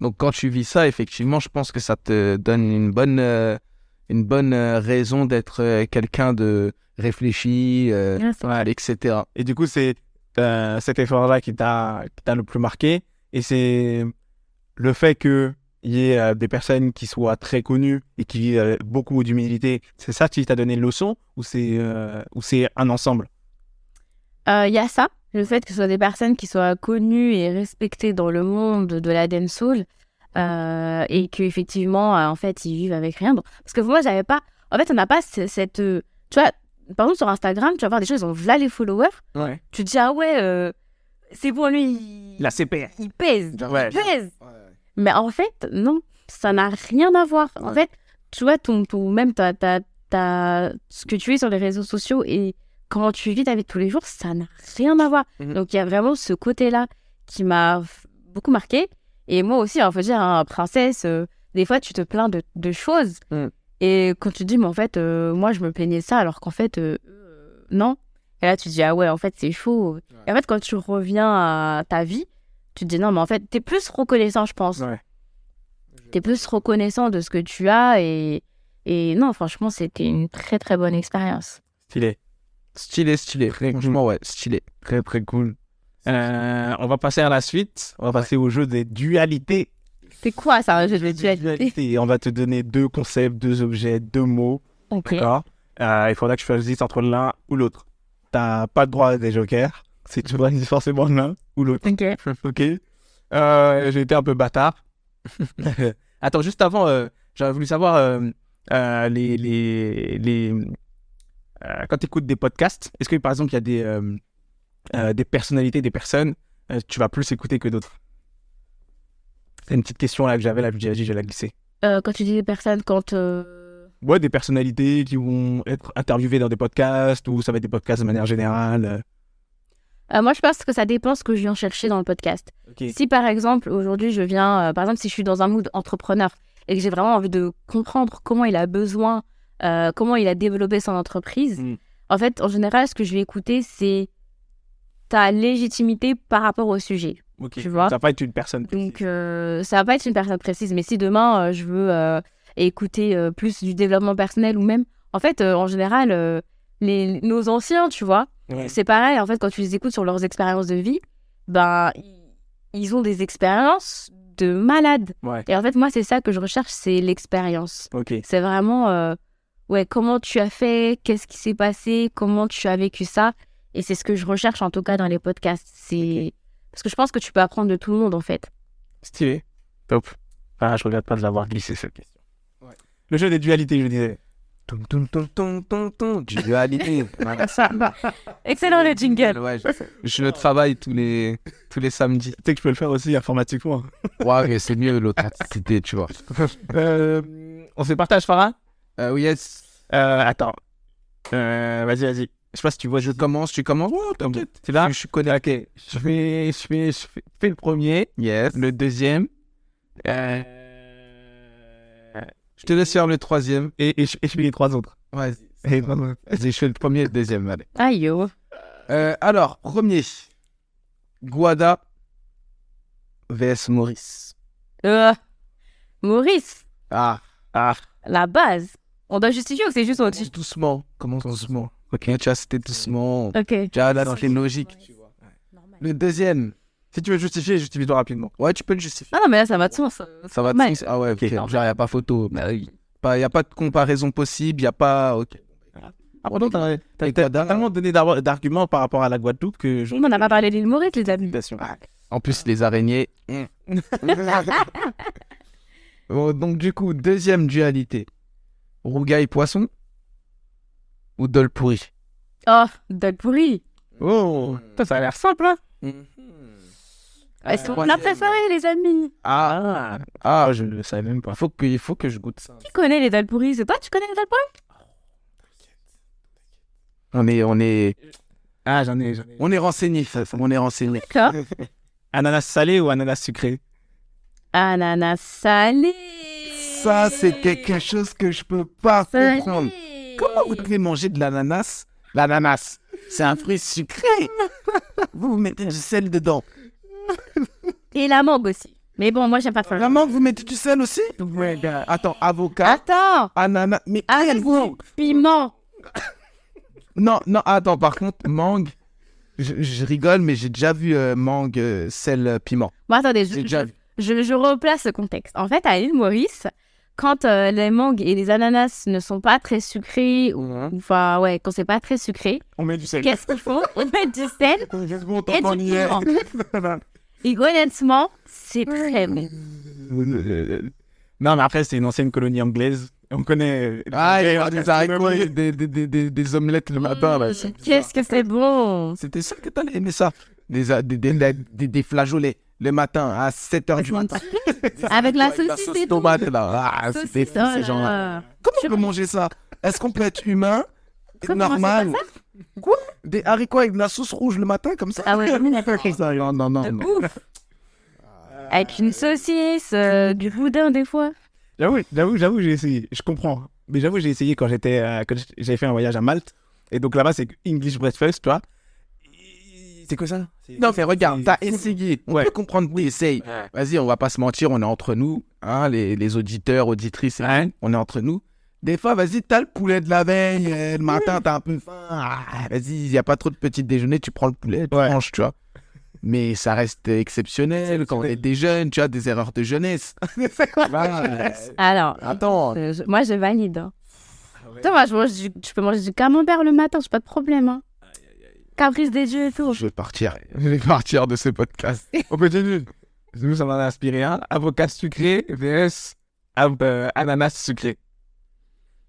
Donc, quand tu vis ça, effectivement, je pense que ça te donne une bonne raison d'être quelqu'un de réfléchi, etc. Et du coup, c'est cet effort-là qui t'a le plus marqué. Et c'est le fait qu'il y ait des personnes qui soient très connues et qui vivent avec beaucoup d'humilité. C'est ça qui t'a donné une leçon ou c'est un ensemble? Il y a ça, le fait que ce soit des personnes qui soient connues et respectées dans le monde de la dancehall et qu'effectivement, en fait, ils vivent avec rien. Parce que moi, j'avais pas... En fait, on n'a pas cette... Tu vois, par exemple, sur Instagram, tu vas voir des gens, ils ont là les followers. Ouais. Tu te dis, ah ouais, c'est pour lui... La CPR. Il pèse. Ouais. Il pèse. Mais en fait, non, ça n'a rien à voir. En fait, tu vois, même ce que tu es sur les réseaux sociaux et quand tu vis ta vie de tous les jours, ça n'a rien à voir. Donc, il y a vraiment ce côté-là qui m'a beaucoup marqué. Et moi aussi, il faut dire, hein, princesse, des fois, tu te plains de choses. Et quand tu dis, mais en fait, moi, je me plaignais de ça, alors qu'en fait, non. Et là, tu te dis, ah ouais, en fait, c'est chaud. Et en fait, quand tu reviens à ta vie, tu te dis, non, mais en fait, t'es plus reconnaissant, je pense. Ouais. T'es plus reconnaissant de ce que tu as. Et non, franchement, c'était une très, très bonne expérience. Stylé. Franchement, ouais, stylé. Très, très cool. On va passer à la suite. On va passer au jeu des dualités. C'est quoi ça, un jeu de dualité? On va te donner 2 concepts, 2 objets, 2 mots. Ok. D'accord. Il faudra que tu choisisses entre l'un ou l'autre. T'as pas le droit à des jokers. Tu dois dire forcément l'un ou l'autre. Ok. Ok. J'ai été un peu bâtard. Attends, juste avant, j'aurais voulu savoir quand tu écoutes des podcasts, est-ce que par exemple il y a des personnalités, des personnes, tu vas plus écouter que d'autres? C'est une petite question là que j'avais, là, je vais la glisser. Quand tu dis des personnes, Ouais, des personnalités qui vont être interviewées dans des podcasts ou ça va être des podcasts de manière générale. moi, je pense que ça dépend ce que je viens chercher dans le podcast. Okay. Si par exemple, aujourd'hui, je viens, par exemple, si je suis dans un mood entrepreneur et que j'ai vraiment envie de comprendre comment il a besoin, comment il a développé son entreprise, en fait, en général, ce que je vais écouter, c'est ta légitimité par rapport au sujet. Okay. Tu vois? Ça va pas être une personne précise. Donc, ça va pas être une personne précise. Mais si demain, je veux écouter plus du développement personnel ou même, en fait, en général, nos anciens, tu vois, c'est pareil. En fait, quand tu les écoutes sur leurs expériences de vie, ben, ils ont des expériences de malades. Ouais. Et en fait, moi, c'est ça que je recherche, c'est l'expérience. Okay. C'est vraiment, comment tu as fait, qu'est-ce qui s'est passé, comment tu as vécu ça. Et c'est ce que je recherche, en tout cas, dans les podcasts. C'est... Parce que je pense que tu peux apprendre de tout le monde, en fait. Stylé. Top. Je regrette pas de l'avoir glissé, cette question. Ouais. Le jeu des dualités, je disais. Dualité. Voilà. Excellent le jingle. Ouais, je le travaille tous les samedis. Tu sais que je peux le faire aussi informatiquement. Ouais, mais c'est mieux l'authenticité, tu vois. On se partage, Farah? Oui, yes. Attends. Vas-y. Je sais pas si tu vois. Tu commences. Ouais, t'inquiète. C'est là? Je connais. Ok. Je fais le premier, Yes. le deuxième. Je te laisse faire le troisième. Et je fais les trois autres. Vas-y. Et vraiment. Vas-y, je fais le premier et le deuxième. Allez. Aïe, yo. Alors, premier. Guada vs Maurice. Maurice, Ah. la base. On doit justifier ou c'est juste au-dessus? Doucement. Commence doucement. Ok. Tu as cité doucement. Ok. Tu as là dans les logiques. Le deuxième. Si tu veux justifier, justifie-toi rapidement. Ouais, tu peux le justifier. Ah non, mais là, ça va de sens. Ça va de normal. sens. Ah ouais, ok. Ok. Genre, il n'y a pas photo. Il n'y a pas de comparaison possible. Il n'y a pas. Ok. Après, donc, t'as Et Guada, tellement donné d'arguments par rapport à la Guadeloupe que je. On n'a pas parlé de l'île Maurice, les amis. En plus, les araignées. Bon, donc, du coup, deuxième dualité. Rougail poisson ou dol pourri? Oh, dol pourri. Oh, ça a l'air simple, hein? C'est mon plat préféré, les amis. Ah, Je ne le savais même pas. il faut que je goûte ça. Qui connaît les dol pourris? C'est toi, tu connais les dol pourris? On est J'en ai. renseigné. On est renseigné. D'accord. Ananas salé ou ananas sucré? Ananas salé. Ça, c'est quelque chose que je peux pas Salé. comprendre. Comment vous pouvez manger de l'ananas? L'ananas, c'est un fruit sucré. Vous mettez du sel dedans. Et la mangue aussi. Mais bon, moi, j'aime pas trop. La mangue, vous mettez du sel aussi? Ouais, gars. Attends, avocat, Attends. ananas. Mais Avec mangue? piment. Non, attends, par contre, mangue, je rigole, mais j'ai déjà vu mangue, sel, piment. Bon, attendez, J'ai déjà vu. je replace le contexte. En fait, à l'île Maurice, quand les mangues et les ananas ne sont pas très sucrés, ou enfin, ouais, quand c'est pas très sucré, On met du sel. qu'est-ce qu'il faut? On met du sel Qu'est-ce qu'on et du piment. Et honnêtement, c'est très bon. Non, mais après, c'est une ancienne colonie anglaise. On connaît. Ah, il y a des haricots, des omelettes le matin. Là. Qu'est-ce que c'est bon. C'était ça que t'allais aimer ça. Des flageolets le matin à 7h du matin. Avec la saucisse et tout. Tomate là. Ah, c'était Saucisse, fou oh ces là gens-là. là. Comment on peut manger ça? Est-ce qu'on peut être humain? Comment Normal. c'est pas Quoi? Des haricots avec de la sauce rouge le matin comme ça? Ah ouais, Non. ouf. Avec une saucisse, du boudin des fois. J'avoue, j'ai essayé. Je comprends. Mais j'avoue, j'ai essayé quand j'avais fait un voyage à Malte. Et donc là-bas, c'est English breakfast, tu vois. C'est quoi ça? Non, mais regarde, t'as essayé. On Ouais. peut comprendre que tu essayes. Vas-y, on va pas se mentir, on est entre nous. Hein, les auditeurs, auditrices, Ouais. on est entre nous. Des fois, vas-y, t'as le poulet de la veille. Le matin, t'as un peu faim. Vas-y, il n'y a pas trop de petit déjeuner. Tu prends le poulet, tu manges, tu vois. Mais ça reste exceptionnel quand on était jeune, tu vois, des erreurs de jeunesse. Alors, Attends. moi je valide. Hein. Toi, moi, je peux manger du camembert le matin, j'ai pas de problème. Hein. Caprice des dieux et tout. Je vais partir de ce podcast. On continue. Nous, ça m'en a inspiré un. Avocat sucré vs ananas sucré.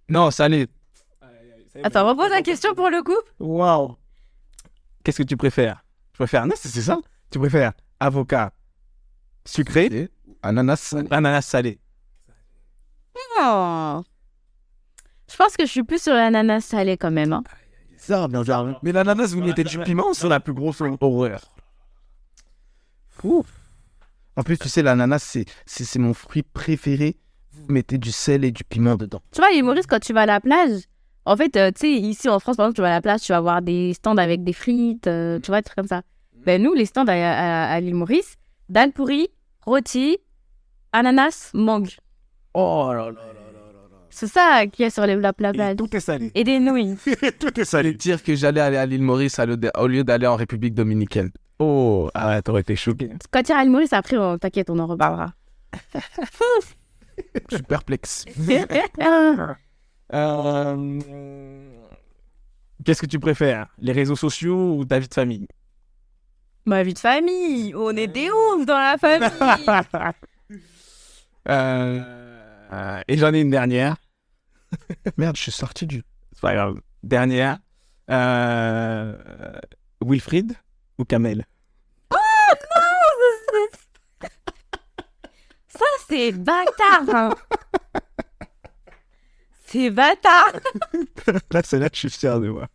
Non, salé. Attends, repose la question pour le coup. Waouh. Qu'est-ce que tu préfères? Je préfère. Non, c'est ça. Tu préfères avocat sucré, Ananas. ananas salé. Oh. Je pense que je suis plus sur l'ananas salé quand même. Hein. Ça, bien sûr. Mais l'ananas, vous mettez du piment, c'est la plus grosse horreur. En plus, tu sais, l'ananas, c'est mon fruit préféré. Vous mettez du sel et du piment dedans. Tu vois, les Maurice, quand tu vas à la plage, en fait, tu sais, ici en France, par exemple, tu vas à la plage, tu vas voir des stands avec des frites, tu vois, des trucs comme ça. Ben, nous, les stands à l'île Maurice, dal pourri, rôti, ananas, mangue. Oh là là. C'est ça qu'il y a sur la plage. Tout est salé. Et des nouilles. Tout est J'allais salé. dire que j'allais aller à l'île Maurice au lieu d'aller en République dominicaine. Oh, t'aurais été choqué. Quand tu iras à l'île Maurice, après, t'inquiète, on en reparlera. Je suis perplexe. Qu'est-ce que tu préfères? Les réseaux sociaux ou ta vie de famille? Ma vie de famille, on est des oufs dans la famille. Et j'en ai une dernière. Merde, je suis sorti du... C'est pas grave. Dernière. Wilfried ou Kamel? Ça, c'est bâtard. Hein. C'est bâtard. Là, c'est là que je suis fier de moi.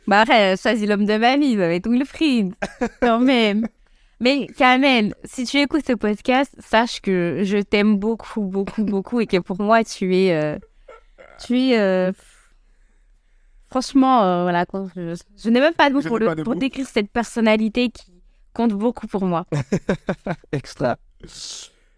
Bah après, choisis l'homme de ma vie, ça va être Wilfried, quand même. Mais Kamel, si tu écoutes ce podcast, sache que je t'aime beaucoup, beaucoup, beaucoup et que pour moi, tu es franchement, voilà, quoi, je n'ai même pas de mots pour décrire cette personnalité qui compte beaucoup pour moi. Extra.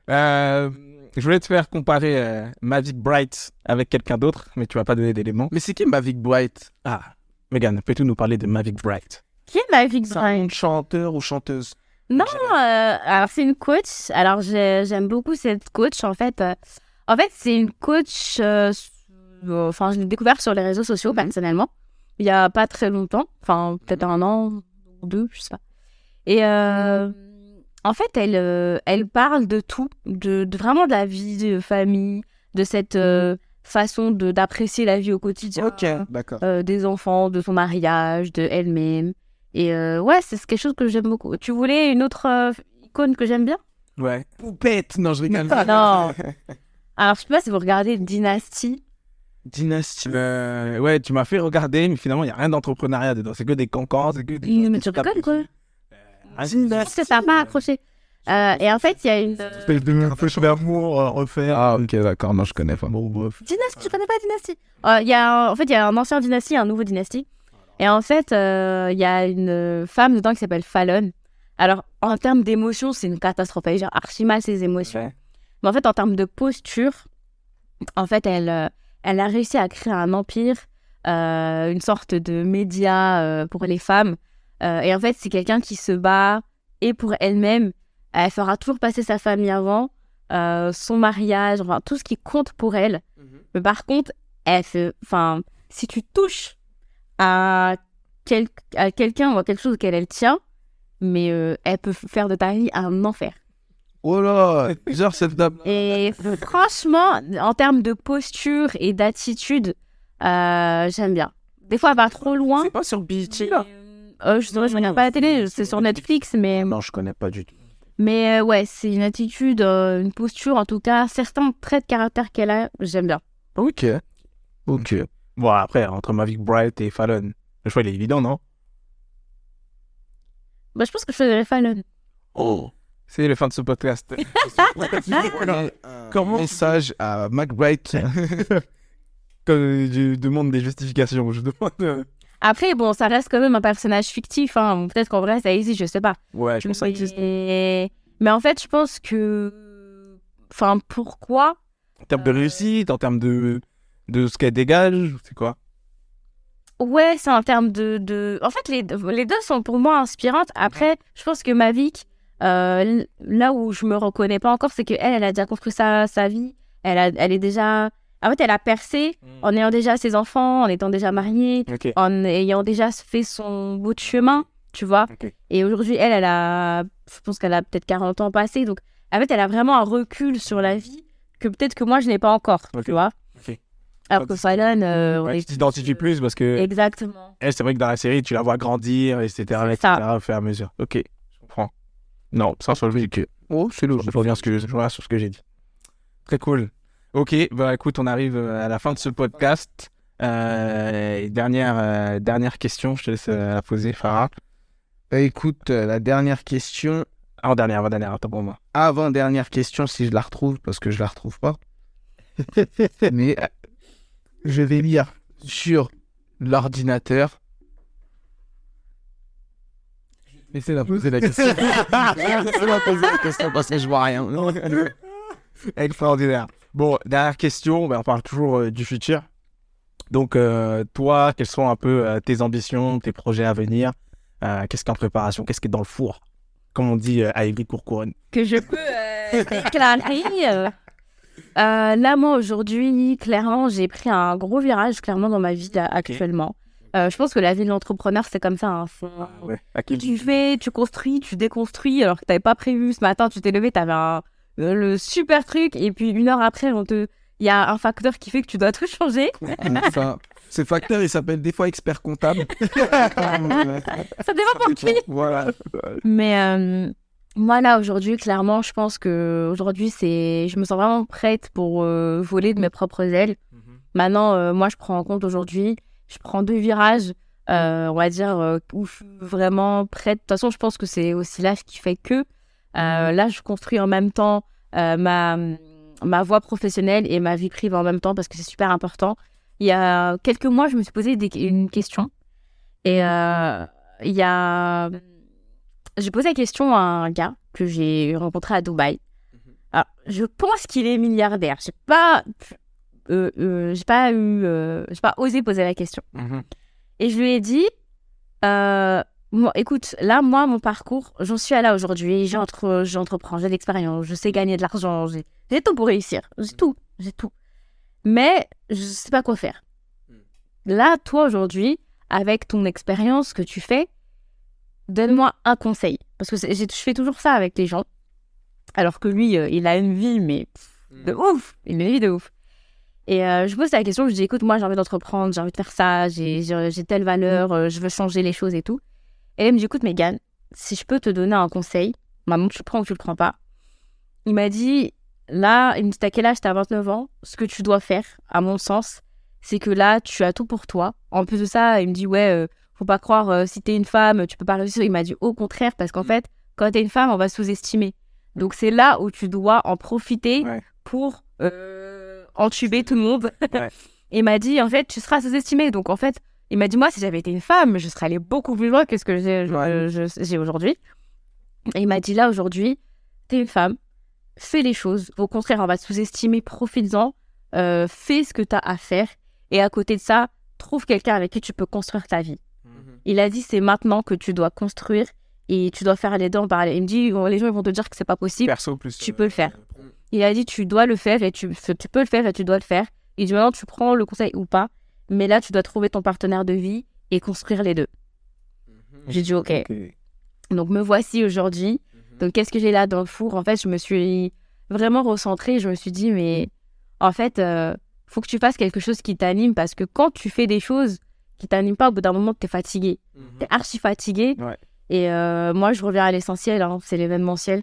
Je voulais te faire comparer Mavic Bright avec quelqu'un d'autre, mais tu vas pas donner d'éléments. Mais c'est qui Mavic Bright? Ah, Megan, peux-tu nous parler de Mavic Bright? Qui est Mavic C'est un Bright? chanteur ou chanteuse? Non, alors c'est une coach. Alors j'aime beaucoup cette coach. En fait, c'est une coach. Enfin, je l'ai découvert sur les réseaux sociaux personnellement. Il y a pas très longtemps. Enfin, peut-être 1 an ou 2, je sais pas. Et en fait, elle parle de tout, de vraiment de la vie de famille, de cette façon d'apprécier la vie au quotidien. Ok, d'accord. Des enfants, de son mariage, de elle-même. Et ouais, c'est quelque chose que j'aime beaucoup. Tu voulais une autre icône que j'aime bien? Ouais. Poupette. Non, je rigole. Non. Alors, je sais pas si vous regardez Dynasty. Dynasty. Ouais, tu m'as fait regarder, mais finalement, il n'y a rien d'entrepreneuriat dedans. C'est que des cancans, c'est que des... Mais tu rigoles, quoi? Dynasty. Parce que ça n'a pas accroché. Et en fait, il y a une... Espèce de un peu d'amour à refaire. Ah, ok, d'accord. Non, je connais pas. Bon, bref. Dynasty, tu connais pas Dynasty? En fait, il y a un ancien Dynasty et un nouveau Dynasty. Et en fait, il y a une femme dedans qui s'appelle Fallon. Alors, en termes d'émotions, c'est une catastrophe. Elle gère archi mal ses émotions. Ouais. Mais en fait, en termes de posture, en fait, elle a réussi à créer un empire, une sorte de média pour les femmes. Et en fait, c'est quelqu'un qui se bat et pour elle-même. Elle fera toujours passer sa famille avant, son mariage, enfin, tout ce qui compte pour elle. Mais par contre, si tu touches à quelqu'un ou à quelque chose auquel elle tient, mais elle peut faire de ta vie un enfer. Oh là, bizarre cette dame. Et franchement, en termes de posture et d'attitude, j'aime bien. Des fois, elle va trop loin. C'est pas sur BT, là? Je regarde pas la télé, c'est sur Netflix, mais... Non, je connais pas du tout. Mais ouais, c'est une attitude, une posture, en tout cas, certains traits de caractère qu'elle a, j'aime bien. Ok. Ok. Bon, après, entre Mavic Bright et Fallon, le choix, il est évident, non? Bah, je pense que je faisais Fallon. Oh. C'est la fin de ce podcast. Comme message à McBride. Quand je demande des justifications, je demande... Après, bon, ça reste quand même un personnage fictif, hein. Peut-être qu'en vrai, ça existe, je sais pas. Ouais, je pense que ça existe. Mais en fait, je pense que... Enfin, pourquoi? En termes de réussite, en termes de ce qu'elle dégage, c'est quoi? Ouais, c'est en termes de... En fait, les deux sont pour moi inspirantes. Après, je pense que Mavic, là où je me reconnais pas encore, c'est qu'elle a déjà construit sa vie. Elle est déjà... En fait, elle a percé en ayant déjà ses enfants, en étant déjà mariée, Ok. en ayant déjà fait son bout de chemin, tu vois. Ok. Et aujourd'hui, je pense qu'elle a peut-être 40 ans passés. Donc, en fait, elle a vraiment un recul sur la vie que peut-être que moi, je n'ai pas encore, Ok. tu vois. Ok. Alors que Fallon, Ouais, tu t'identifies plus parce que Exactement. elle, c'est vrai que dans la série, tu la vois grandir, etc. C'est etc. ça. au fur et à mesure. Ok, je comprends. Non, ça, sur le véhicule. Oh, c'est lourd. Je reviens sur ce que j'ai dit. Très cool. Ok, bah écoute, on arrive à la fin de ce podcast. Dernière question, je te laisse la poser, Farah. Écoute, la dernière question. Avant-dernière, attends pour moi. Avant-dernière question, si je la retrouve, parce que je la retrouve pas. Mais je vais lire sur l'ordinateur. Essaye de poser la question. Laissez-moi poser la question parce que je vois rien. Extraordinaire. Bon, dernière question, on parle toujours du futur. Donc, toi, quelles sont un peu tes ambitions, tes projets à venir? Qu'est-ce qui est en préparation? Qu'est-ce qui est dans le four? Comme on dit à Ivry Courcouronne. Que je peux déclarer. Là, moi, aujourd'hui, clairement, j'ai pris un gros virage, clairement, dans ma vie là, actuellement. Je pense que la vie de l'entrepreneur, c'est comme ça. Hein. Ouais. Tu fais, tu construis, tu déconstruis, alors que tu n'avais pas prévu. Ce matin, tu t'es levé, tu avais le super truc, et puis 1 heure après, on te il y a un facteur qui fait que tu dois tout changer. Enfin, ce facteur, il s'appelle des fois expert comptable. Ça dépend pour qui. Voilà. Mais moi, là, aujourd'hui, clairement, je pense que aujourd'hui, je me sens vraiment prête pour voler de mes propres ailes. Maintenant, moi, je prends en compte aujourd'hui, je prends 2 virages, on va dire, où je suis vraiment prête. De toute façon, je pense que c'est aussi l'âge qui fait que là, je construis en même temps ma voie professionnelle et ma vie privée en même temps parce que c'est super important. Il y a quelques mois, je me suis posé une question et j'ai posé la question à un gars que j'ai rencontré à Dubaï. Alors, je pense qu'il est milliardaire. J'ai pas osé poser la question. Et je lui ai dit, moi, écoute, là, moi, mon parcours, j'en suis à là aujourd'hui. J'entreprends, j'ai de l'expérience, je sais gagner de l'argent, j'ai tout pour réussir. J'ai tout. Mais je sais pas quoi faire. Là, toi, aujourd'hui, avec ton expérience que tu fais, donne-moi un conseil. Parce que je fais toujours ça avec les gens. Alors que lui, il a une vie, mais de ouf. Il a une vie de ouf. Et je pose la question, je dis, écoute, moi, j'ai envie d'entreprendre, j'ai envie de faire ça, j'ai telle valeur, je veux changer les choses et tout. Et là, il me dit, écoute, Mégane, si je peux te donner un conseil, maman, tu le prends ou tu le prends pas. Il m'a dit, là, il me dit, t'as quel âge? T'as 29 ans. Ce que tu dois faire, à mon sens, c'est que là, tu as tout pour toi. En plus de ça, il me dit, ouais, faut pas croire, si t'es une femme, tu peux pas réussir. Il m'a dit, au contraire, parce qu'en fait, quand t'es une femme, on va sous-estimer. Donc, c'est là où tu dois en profiter pour entuber tout le monde. Et il m'a dit, en fait, tu seras sous-estimée. Donc, en fait, il m'a dit, moi, si j'avais été une femme, je serais allée beaucoup plus loin que ce que j'ai aujourd'hui. Et il m'a dit, là, aujourd'hui, t'es une femme, fais les choses. Au contraire, on va te sous-estimer, profites-en, fais ce que t'as à faire. Et à côté de ça, trouve quelqu'un avec qui tu peux construire ta vie. Il a dit, c'est maintenant que tu dois construire et tu dois faire les deux en parallèle. Il me dit, les gens ils vont te dire que c'est pas possible. Perso plus. Tu peux le faire. Il a dit, tu dois le faire et tu peux le faire et tu dois le faire. Il dit, maintenant, tu prends le conseil ou pas. Mais là, tu dois trouver ton partenaire de vie et construire les deux. J'ai dit, OK. Donc, me voici aujourd'hui. Donc, qu'est-ce que j'ai là dans le four? En fait, je me suis vraiment recentrée. Je me suis dit, mais en fait, faut que tu fasses quelque chose qui t'anime parce que quand tu fais des choses qui t'animent pas, au bout d'un moment, t'es fatigué. T'es archi fatigué. Et moi, je reviens à l'essentiel, hein, c'est l'événementiel.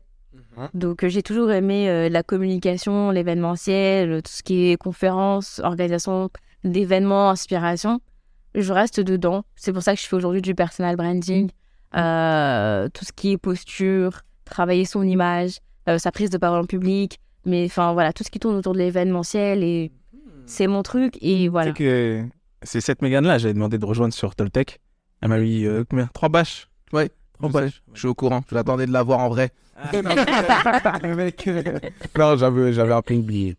Donc, j'ai toujours aimé la communication, l'événementiel, tout ce qui est conférences, organisation d'événements, inspiration. Je reste dedans. C'est pour ça que je fais aujourd'hui du personal branding, tout ce qui est posture, travailler son image, sa prise de parole en public. Mais enfin, voilà, tout ce qui tourne autour de l'événementiel. Et c'est mon truc. Et voilà. Tu sais que c'est cette Mégane-là, j'avais demandé de rejoindre sur Toltec. Elle m'a mis combien? 3 bâches. Ouais. Je suis au courant. J'attendais de la voir en vrai. Non, j'avais un peu oublié.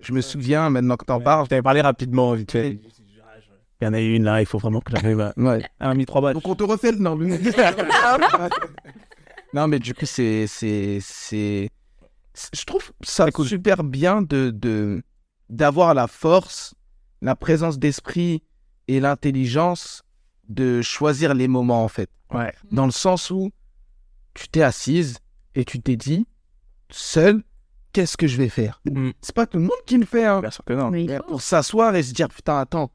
Je me souviens, maintenant que t'en parles. Je t'avais parlé rapidement, vite fait. Il y en a une là, il faut vraiment que j'arrive. Ouais. Elle m'a mis 3 bâches. Donc on te refait le nom. Non, mais du coup, je trouve ça super bien d'avoir la force, la présence d'esprit et l'intelligence de choisir les moments, en fait. Ouais. Dans le sens où tu t'es assise et tu t'es dit, seul, qu'est-ce que je vais faire? C'est pas tout le monde qui le fait, hein. Bien sûr que non. Oui, Pour s'asseoir et se dire, putain, attends,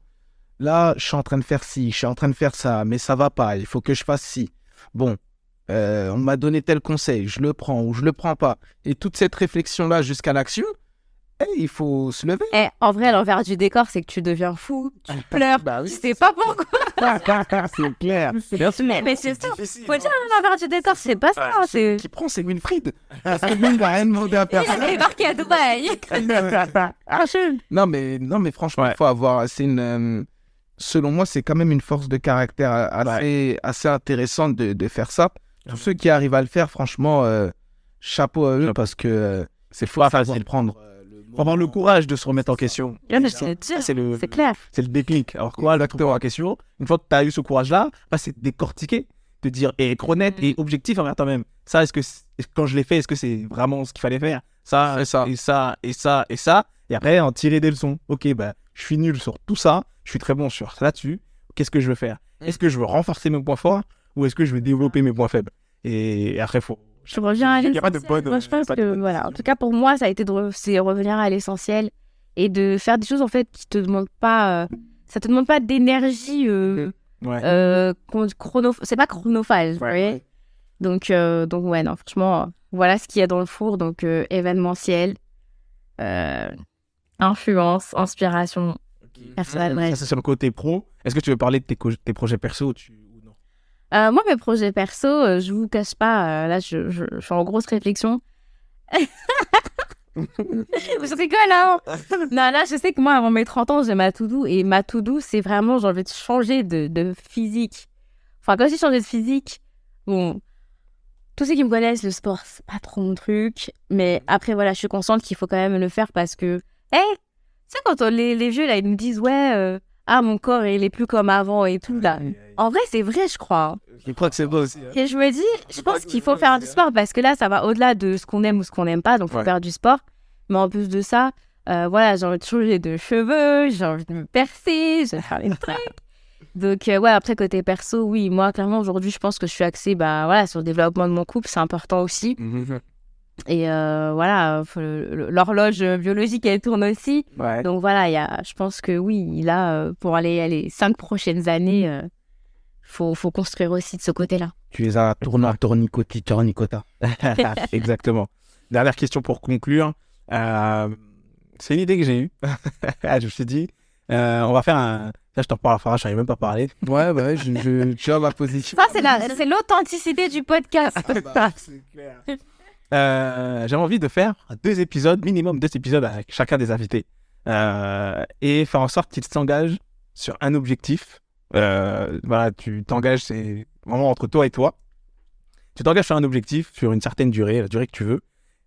là, je suis en train de faire ci, je suis en train de faire ça, mais ça va pas, il faut que je fasse ci. Bon, on m'a donné tel conseil, je le prends ou je le prends pas. Et toute cette réflexion-là jusqu'à l'action, il faut se lever. En vrai, l'envers du décor, c'est que tu deviens fou, tu pleures, tu sais pas pourquoi. C'est clair. Bien sûr. Mais c'est ça. Faut dire l'envers du décor, c'est pas ça. C'est... Qui prend, c'est Winfried. Parce que lui, il va rien demander à Il personne. a débarqué à Dubaï. Non, mais franchement, il faut avoir. Selon moi, c'est quand même une force de caractère assez intéressante de faire ça. Tous ceux qui arrivent à le faire, franchement, chapeau à eux parce que C'est pas savoir facile. prendre. Faut avoir le courage de se remettre en question. C'est clair. C'est le déclic. Alors quoi, le remettre en question, une fois que tu as eu ce courage-là, c'est de décortiquer, de dire et être honnête et objectif envers toi-même. Ça, quand je l'ai fait, est-ce que c'est vraiment ce qu'il fallait faire? Ça, C'est ça. et ça, et ça, et ça. Et après, en tirer des leçons. Ok, je suis nul sur tout ça, je suis très bon sur là-dessus. Qu'est-ce que je veux faire? Est-ce que je veux renforcer mes points forts ou est-ce que je veux développer mes points faibles? Et après, Je reviens à Il y a pas de l'essentiel. bonne- Moi, je pense pas de que, bonne voilà. En tout cas, pour moi, ça a été c'est revenir à l'essentiel et de faire des choses en fait qui te demandent pas, ça te demande pas d'énergie c'est pas chronophage, vous voyez. Donc ouais, non, franchement, voilà ce qu'il y a dans le four. Donc, événementiel, influence, inspiration, personnelle, Ça, bref. c'est sur le côté pro. Est-ce que tu veux parler de tes projets perso ou non? Moi, mes projets perso, je vous cache pas, là, je suis en grosse réflexion. Je rigole, hein. Non, là, je sais que moi, avant mes 30 ans, j'ai ma to-do. Et ma to-do, c'est vraiment, j'ai envie de changer de physique. Enfin, quand je dis changer de physique, bon, tous ceux qui me connaissent, le sport, c'est pas trop mon truc. Mais après, voilà, je suis consciente qu'il faut quand même le faire parce que, tu sais, quand les vieux, là, ils me disent, ouais, mon corps, il est plus comme avant et tout, là. En vrai, c'est vrai, je crois. Je crois que c'est beau aussi. Et je me dis, je pense qu'il faut faire du sport parce que là, ça va au-delà de ce qu'on aime ou ce qu'on n'aime pas. Donc, il faut faire du sport. Mais en plus de ça, voilà, j'ai envie de changer de cheveux, j'ai envie de me percer, j'ai envie de faire les trucs. Donc, ouais, après, côté perso, oui, moi, clairement, aujourd'hui, je pense que je suis axée voilà, sur le développement de mon couple. C'est important aussi. Et voilà, l'horloge biologique, elle tourne aussi. Ouais. Donc, voilà, je pense que oui, là, pour aller les 5 prochaines années... faut construire aussi de ce côté-là. Tu es un tournicota. Exactement. Dernière question pour conclure. C'est une idée que j'ai eue. Je me suis dit, on va faire un... Ça, je t'en parle, Farah, je n'arrive même pas à parler. Ouais, tu as ma position. Ça, c'est l'authenticité du podcast. C'est clair. J'avais envie de faire minimum 2 épisodes avec chacun des invités. Et faire en sorte qu'ils s'engagent sur un objectif. Voilà, tu t'engages, c'est vraiment entre toi et toi. Tu t'engages sur un objectif, sur une certaine durée, la durée que tu veux.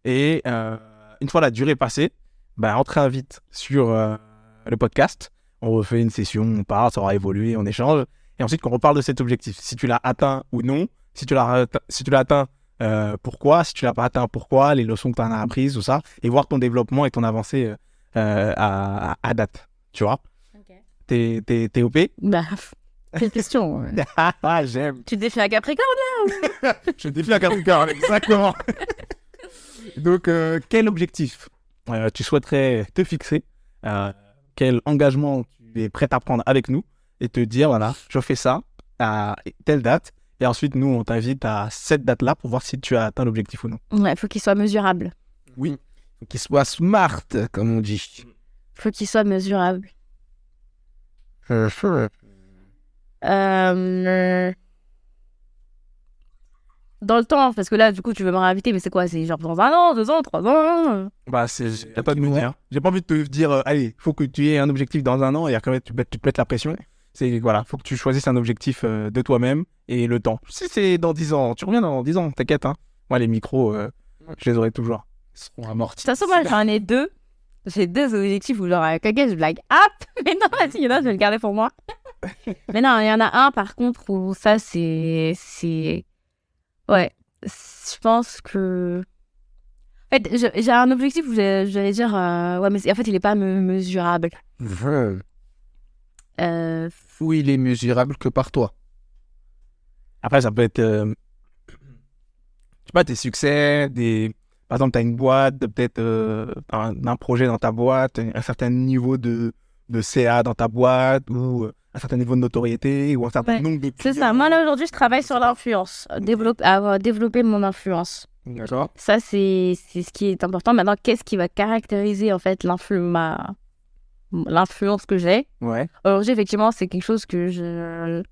Et une fois la durée passée, on te réinvite sur le podcast. On refait une session, on parle, ça aura évolué, on échange. Et ensuite, qu'on reparle de cet objectif. Si tu l'as atteint ou non. Si tu l'as atteint, pourquoi. Si tu l'as pas atteint, pourquoi. Les leçons que tu en as apprises, tout ça. Et voir ton développement et ton avancée à date. Tu vois. T'es OP? Quelle question. J'aime. Tu te défies un Capricorne? Je défie un Capricorne, exactement. Donc, quel objectif tu souhaiterais te fixer? Quel engagement tu es prêt à prendre avec nous et te dire, voilà, je fais ça à telle date. Et ensuite, nous, on t'invite à cette date-là pour voir si tu as atteint l'objectif ou non. Ouais, il faut qu'il soit mesurable. Oui. Faut qu'il soit smart, comme on dit. Faut qu'il soit mesurable. Dans le temps, parce que là, du coup, tu veux me réinviter, mais c'est quoi? C'est genre dans 1 an, 2 ans, 3 ans? J'ai pas de me dire. J'ai pas envie de te dire, allez, faut que tu aies un objectif dans 1 an et après, tu te mettes la pression. Voilà, faut que tu choisisses un objectif de toi-même et le temps. Si c'est dans 10 ans, tu reviens dans 10 ans, t'inquiète. Hein. Moi, les micros, je les aurai toujours. Ils seront amortis. De toute façon, moi, j'en ai 2. J'ai 2 objectifs où, genre, quelqu'un, je blague. Mais non, vas-y, il y en a, je vais le garder pour moi. Mais non, il y en a un, par contre, où ça, c'est... Ouais, je pense que... En fait, j'ai un objectif où j'allais dire... ouais, mais en fait, il est pas mesurable. Où il est mesurable que par toi. Après, ça peut être... je sais pas, tes succès, par exemple, tu as une boîte, peut-être un projet dans ta boîte, un certain niveau de CA dans ta boîte, ou un certain niveau de notoriété, ou un certain nombre de clients. C'est ça. Moi, là, aujourd'hui, je travaille sur l'influence. Développer mon influence. D'accord. Ça, c'est ce qui est important. Maintenant, qu'est-ce qui va caractériser, en fait, l'influence que j'ai? Ouais. Aujourd'hui, effectivement, c'est quelque chose que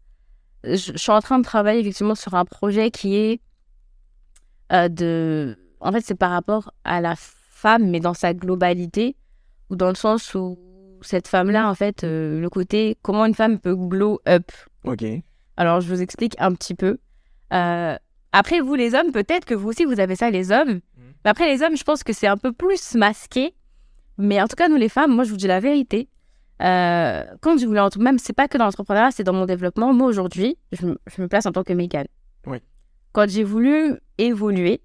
je suis en train de travailler, effectivement, sur un projet qui est En fait, c'est par rapport à la femme, mais dans sa globalité, ou dans le sens où cette femme-là, en fait, le côté comment une femme peut glow up. Ok. Alors, je vous explique un petit peu. Après, vous, les hommes, peut-être que vous aussi, vous avez ça, les hommes. Mais après, les hommes, je pense que c'est un peu plus masqué. Mais en tout cas, nous, les femmes, moi, je vous dis la vérité. Quand je voulais... Même, c'est pas que dans l'entrepreneuriat, c'est dans mon développement. Moi, aujourd'hui, je me place en tant que Mégane. Oui. Quand j'ai voulu évoluer,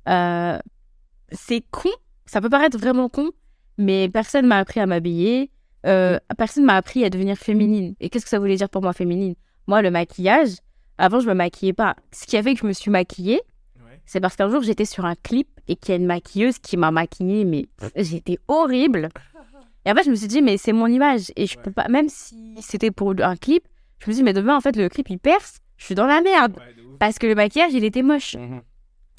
c'est con. Ça peut paraître vraiment con. Mais personne m'a appris à m'habiller. Personne m'a appris à devenir féminine. Et qu'est-ce que ça voulait dire pour moi, féminine? Moi, le maquillage, avant, je me maquillais pas. Ce qui a fait que je me suis maquillée, c'est parce qu'un jour, j'étais sur un clip et qu'il y a une maquilleuse qui m'a maquillée, mais j'étais horrible. Et en fait, je me suis dit, mais c'est mon image. Et je peux pas, même si c'était pour un clip, je me dis, mais demain, en fait, le clip, il perce, je suis dans la merde. Parce que le maquillage, il était moche.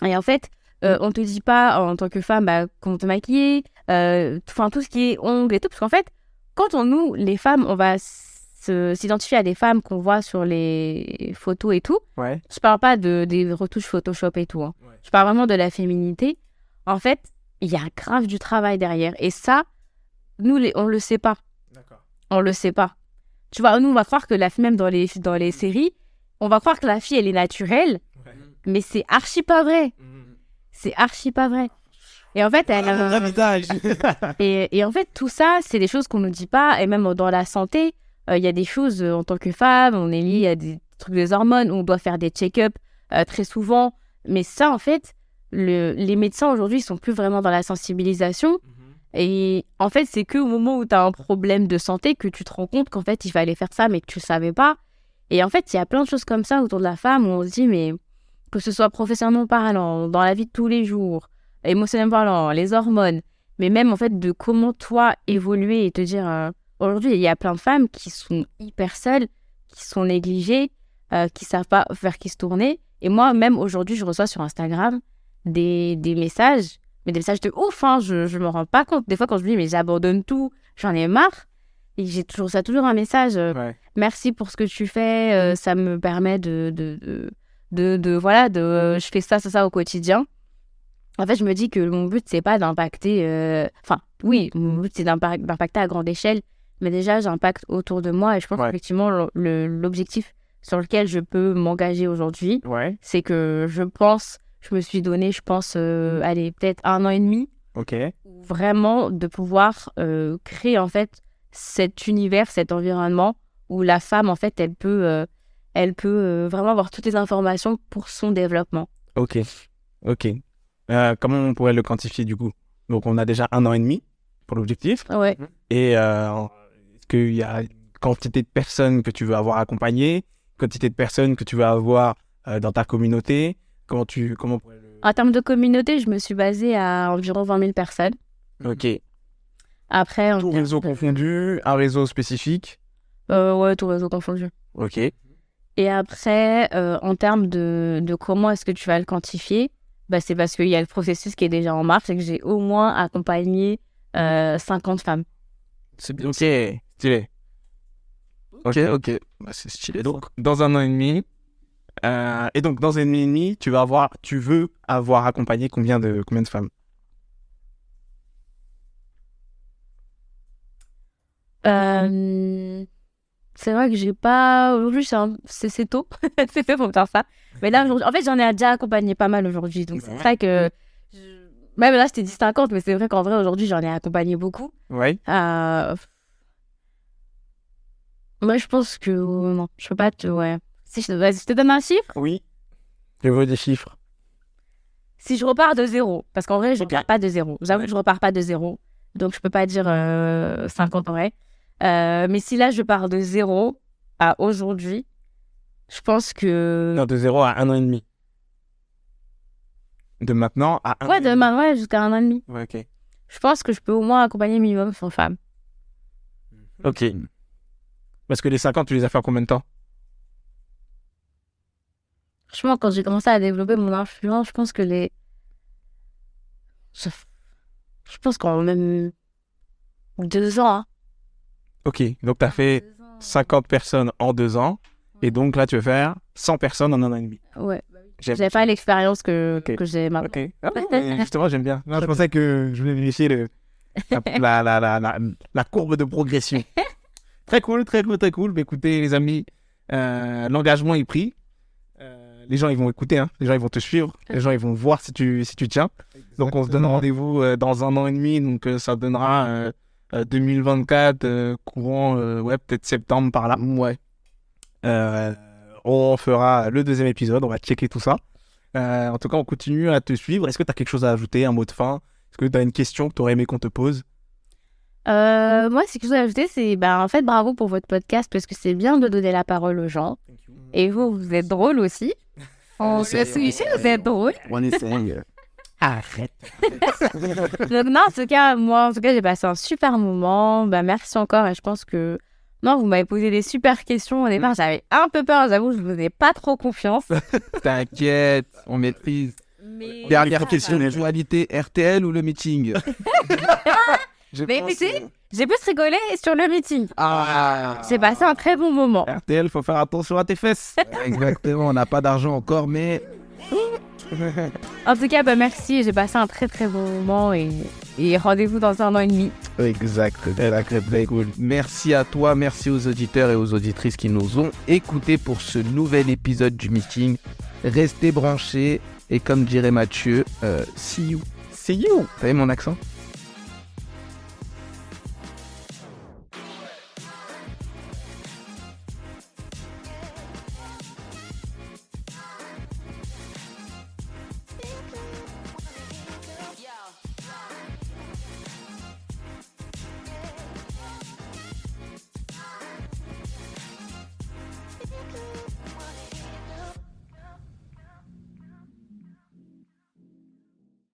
Et en fait, on te dit pas, en tant que femme, comment te maquiller, enfin, tout ce qui est ongles et tout. Parce qu'en fait, quand nous, les femmes, on va s'identifier à des femmes qu'on voit sur les photos et tout, je parle pas des retouches Photoshop et tout. Je parle vraiment de la féminité. En fait, il y a grave du travail derrière. Et ça, nous, on le sait pas. On le sait pas. Tu vois, nous, on va croire que même dans les séries, on va croire que la fille, elle est naturelle, mais c'est archi pas vrai. C'est archi pas vrai. Et en fait, et en fait, tout ça, c'est des choses qu'on nous dit pas. Et même dans la santé, il y a des choses, en tant que femme, on est lié à des trucs des hormones, on doit faire des check-up très souvent. Mais ça, en fait, les médecins aujourd'hui, ils sont plus vraiment dans la sensibilisation. Et en fait, c'est qu'au moment où tu as un problème de santé que tu te rends compte qu'en fait, il fallait faire ça, mais que tu ne savais pas. Et en fait, il y a plein de choses comme ça autour de la femme où on se dit, mais que ce soit professionnellement parlant, dans la vie de tous les jours, émotionnellement parlant, les hormones, mais même en fait de comment toi évoluer et te dire, aujourd'hui, il y a plein de femmes qui sont hyper seules, qui sont négligées, qui ne savent pas vers qui se tourner. Et moi, même aujourd'hui, je reçois sur Instagram des messages, mais des messages de ouf, hein, je me rends pas compte. Des fois, quand je me dis, mais j'abandonne tout, j'en ai marre. Et j'ai toujours un message, merci pour ce que tu fais, ça me permet je fais ça au quotidien. En fait, je me dis que mon but, c'est pas d'impacter, oui, mon but, c'est d'impacter à grande échelle, mais déjà, j'impacte autour de moi et je pense qu'effectivement, l'objectif sur lequel je peux m'engager aujourd'hui, c'est que je me suis donné, allez, peut-être 1 an et demi, vraiment de pouvoir créer, en fait, cet univers, cet environnement où la femme, en fait, elle peut vraiment avoir toutes les informations pour son développement. Ok. Comment on pourrait le quantifier du coup? Donc, on a déjà 1 an et demi pour l'objectif. Ouais. Et est-ce qu'il y a une quantité de personnes que tu veux avoir accompagnées, quantité de personnes que tu veux avoir dans ta communauté? Comment on pourrait le... En termes de communauté, je me suis basée à environ 20 000 personnes. Ok. Après, Tout réseau confondu, un réseau spécifique? Ouais, tout réseau confondu. Ok. Et après, en termes de comment est-ce que tu vas le quantifier, c'est parce qu'il y a le processus qui est déjà en marche et que j'ai au moins accompagné 50 femmes. C'est bien. Ok, stylé. Ok. C'est stylé. Donc, dans 1 an et demi, et donc dans 1 an et demi, tu veux avoir accompagné combien de femmes? C'est vrai que j'ai pas... Aujourd'hui, c'est tôt. C'est fait pour me faire ça. Mais là, aujourd'hui... En fait, j'en ai déjà accompagné pas mal aujourd'hui. Donc, c'est vrai que... Même là, je t'ai dit 50, mais c'est vrai qu'en vrai, aujourd'hui, j'en ai accompagné beaucoup. Ouais. Moi, je pense que... Non, je peux pas te... Ouais. Vas-y, je te donne un chiffre? Oui. Je veux des chiffres. Si je repars de zéro, parce qu'en vrai, je repars pas de zéro. J'avoue que je repars pas de zéro. Donc, je peux pas dire 50 en vrai. Mais si là, je pars de 0 à aujourd'hui, je pense que... Non, de 0 à 1 an et demi. De maintenant à 1 an. Ouais, jusqu'à 1 an et demi. Ouais, ok. Je pense que je peux au moins accompagner minimum 100 femmes. Ok. Parce que les 50, tu les as fait en combien de temps? Franchement, quand j'ai commencé à développer mon influence, je pense que je pense qu'en même 2 ans, hein. Ok, donc tu as fait 50 personnes en 2 ans, et donc là, tu veux faire 100 personnes en 1 an et demi. Ouais. J'avais pas l'expérience que j'ai maintenant. Ok. Ah, mais justement, j'aime bien. Non, je pensais que je voulais vérifier la courbe de progression. Très cool. Mais écoutez, les amis, l'engagement est pris. Les gens, ils vont écouter, hein. Les gens, ils vont te suivre. Les gens, ils vont voir si tu tiens. Donc, on se donne rendez-vous dans 1 an et demi. Donc, ça donnera 2024, courant, peut-être septembre par là. Ouais. On fera le 2e épisode. On va checker tout ça. En tout cas, on continue à te suivre. Est-ce que tu as quelque chose à ajouter, un mot de fin? Est-ce que tu as une question que tu aurais aimé qu'on te pose? Moi, ce que je voulais ajouter, c'est en fait, bravo pour votre podcast parce que c'est bien de donner la parole aux gens. Et vous êtes drôle aussi. Vous êtes drôle. On essaye. Arrête. Donc non, en tout cas, j'ai passé un super moment. Bah, merci encore. Et je pense que non, vous m'avez posé des super questions. Au départ, j'avais un peu peur. J'avoue, je vous faisais pas trop confiance. T'inquiète, on maîtrise. Mais Dernière question, dualité RTL ou le meeting? Mais écoutez, j'ai plus rigolé sur le meeting. Ah, J'ai passé un très bon moment. RTL, faut faire attention à tes fesses. exactement, on n'a pas d'argent encore, mais... En tout cas, bah, merci. J'ai passé un très très bon moment et rendez-vous dans 1 an et demi. Exact, très cool. Merci à toi, merci aux auditeurs et aux auditrices qui nous ont écoutés pour ce nouvel épisode du meeting. Restez branchés et comme dirait Mathieu, see you. See you. T'as vu mon accent?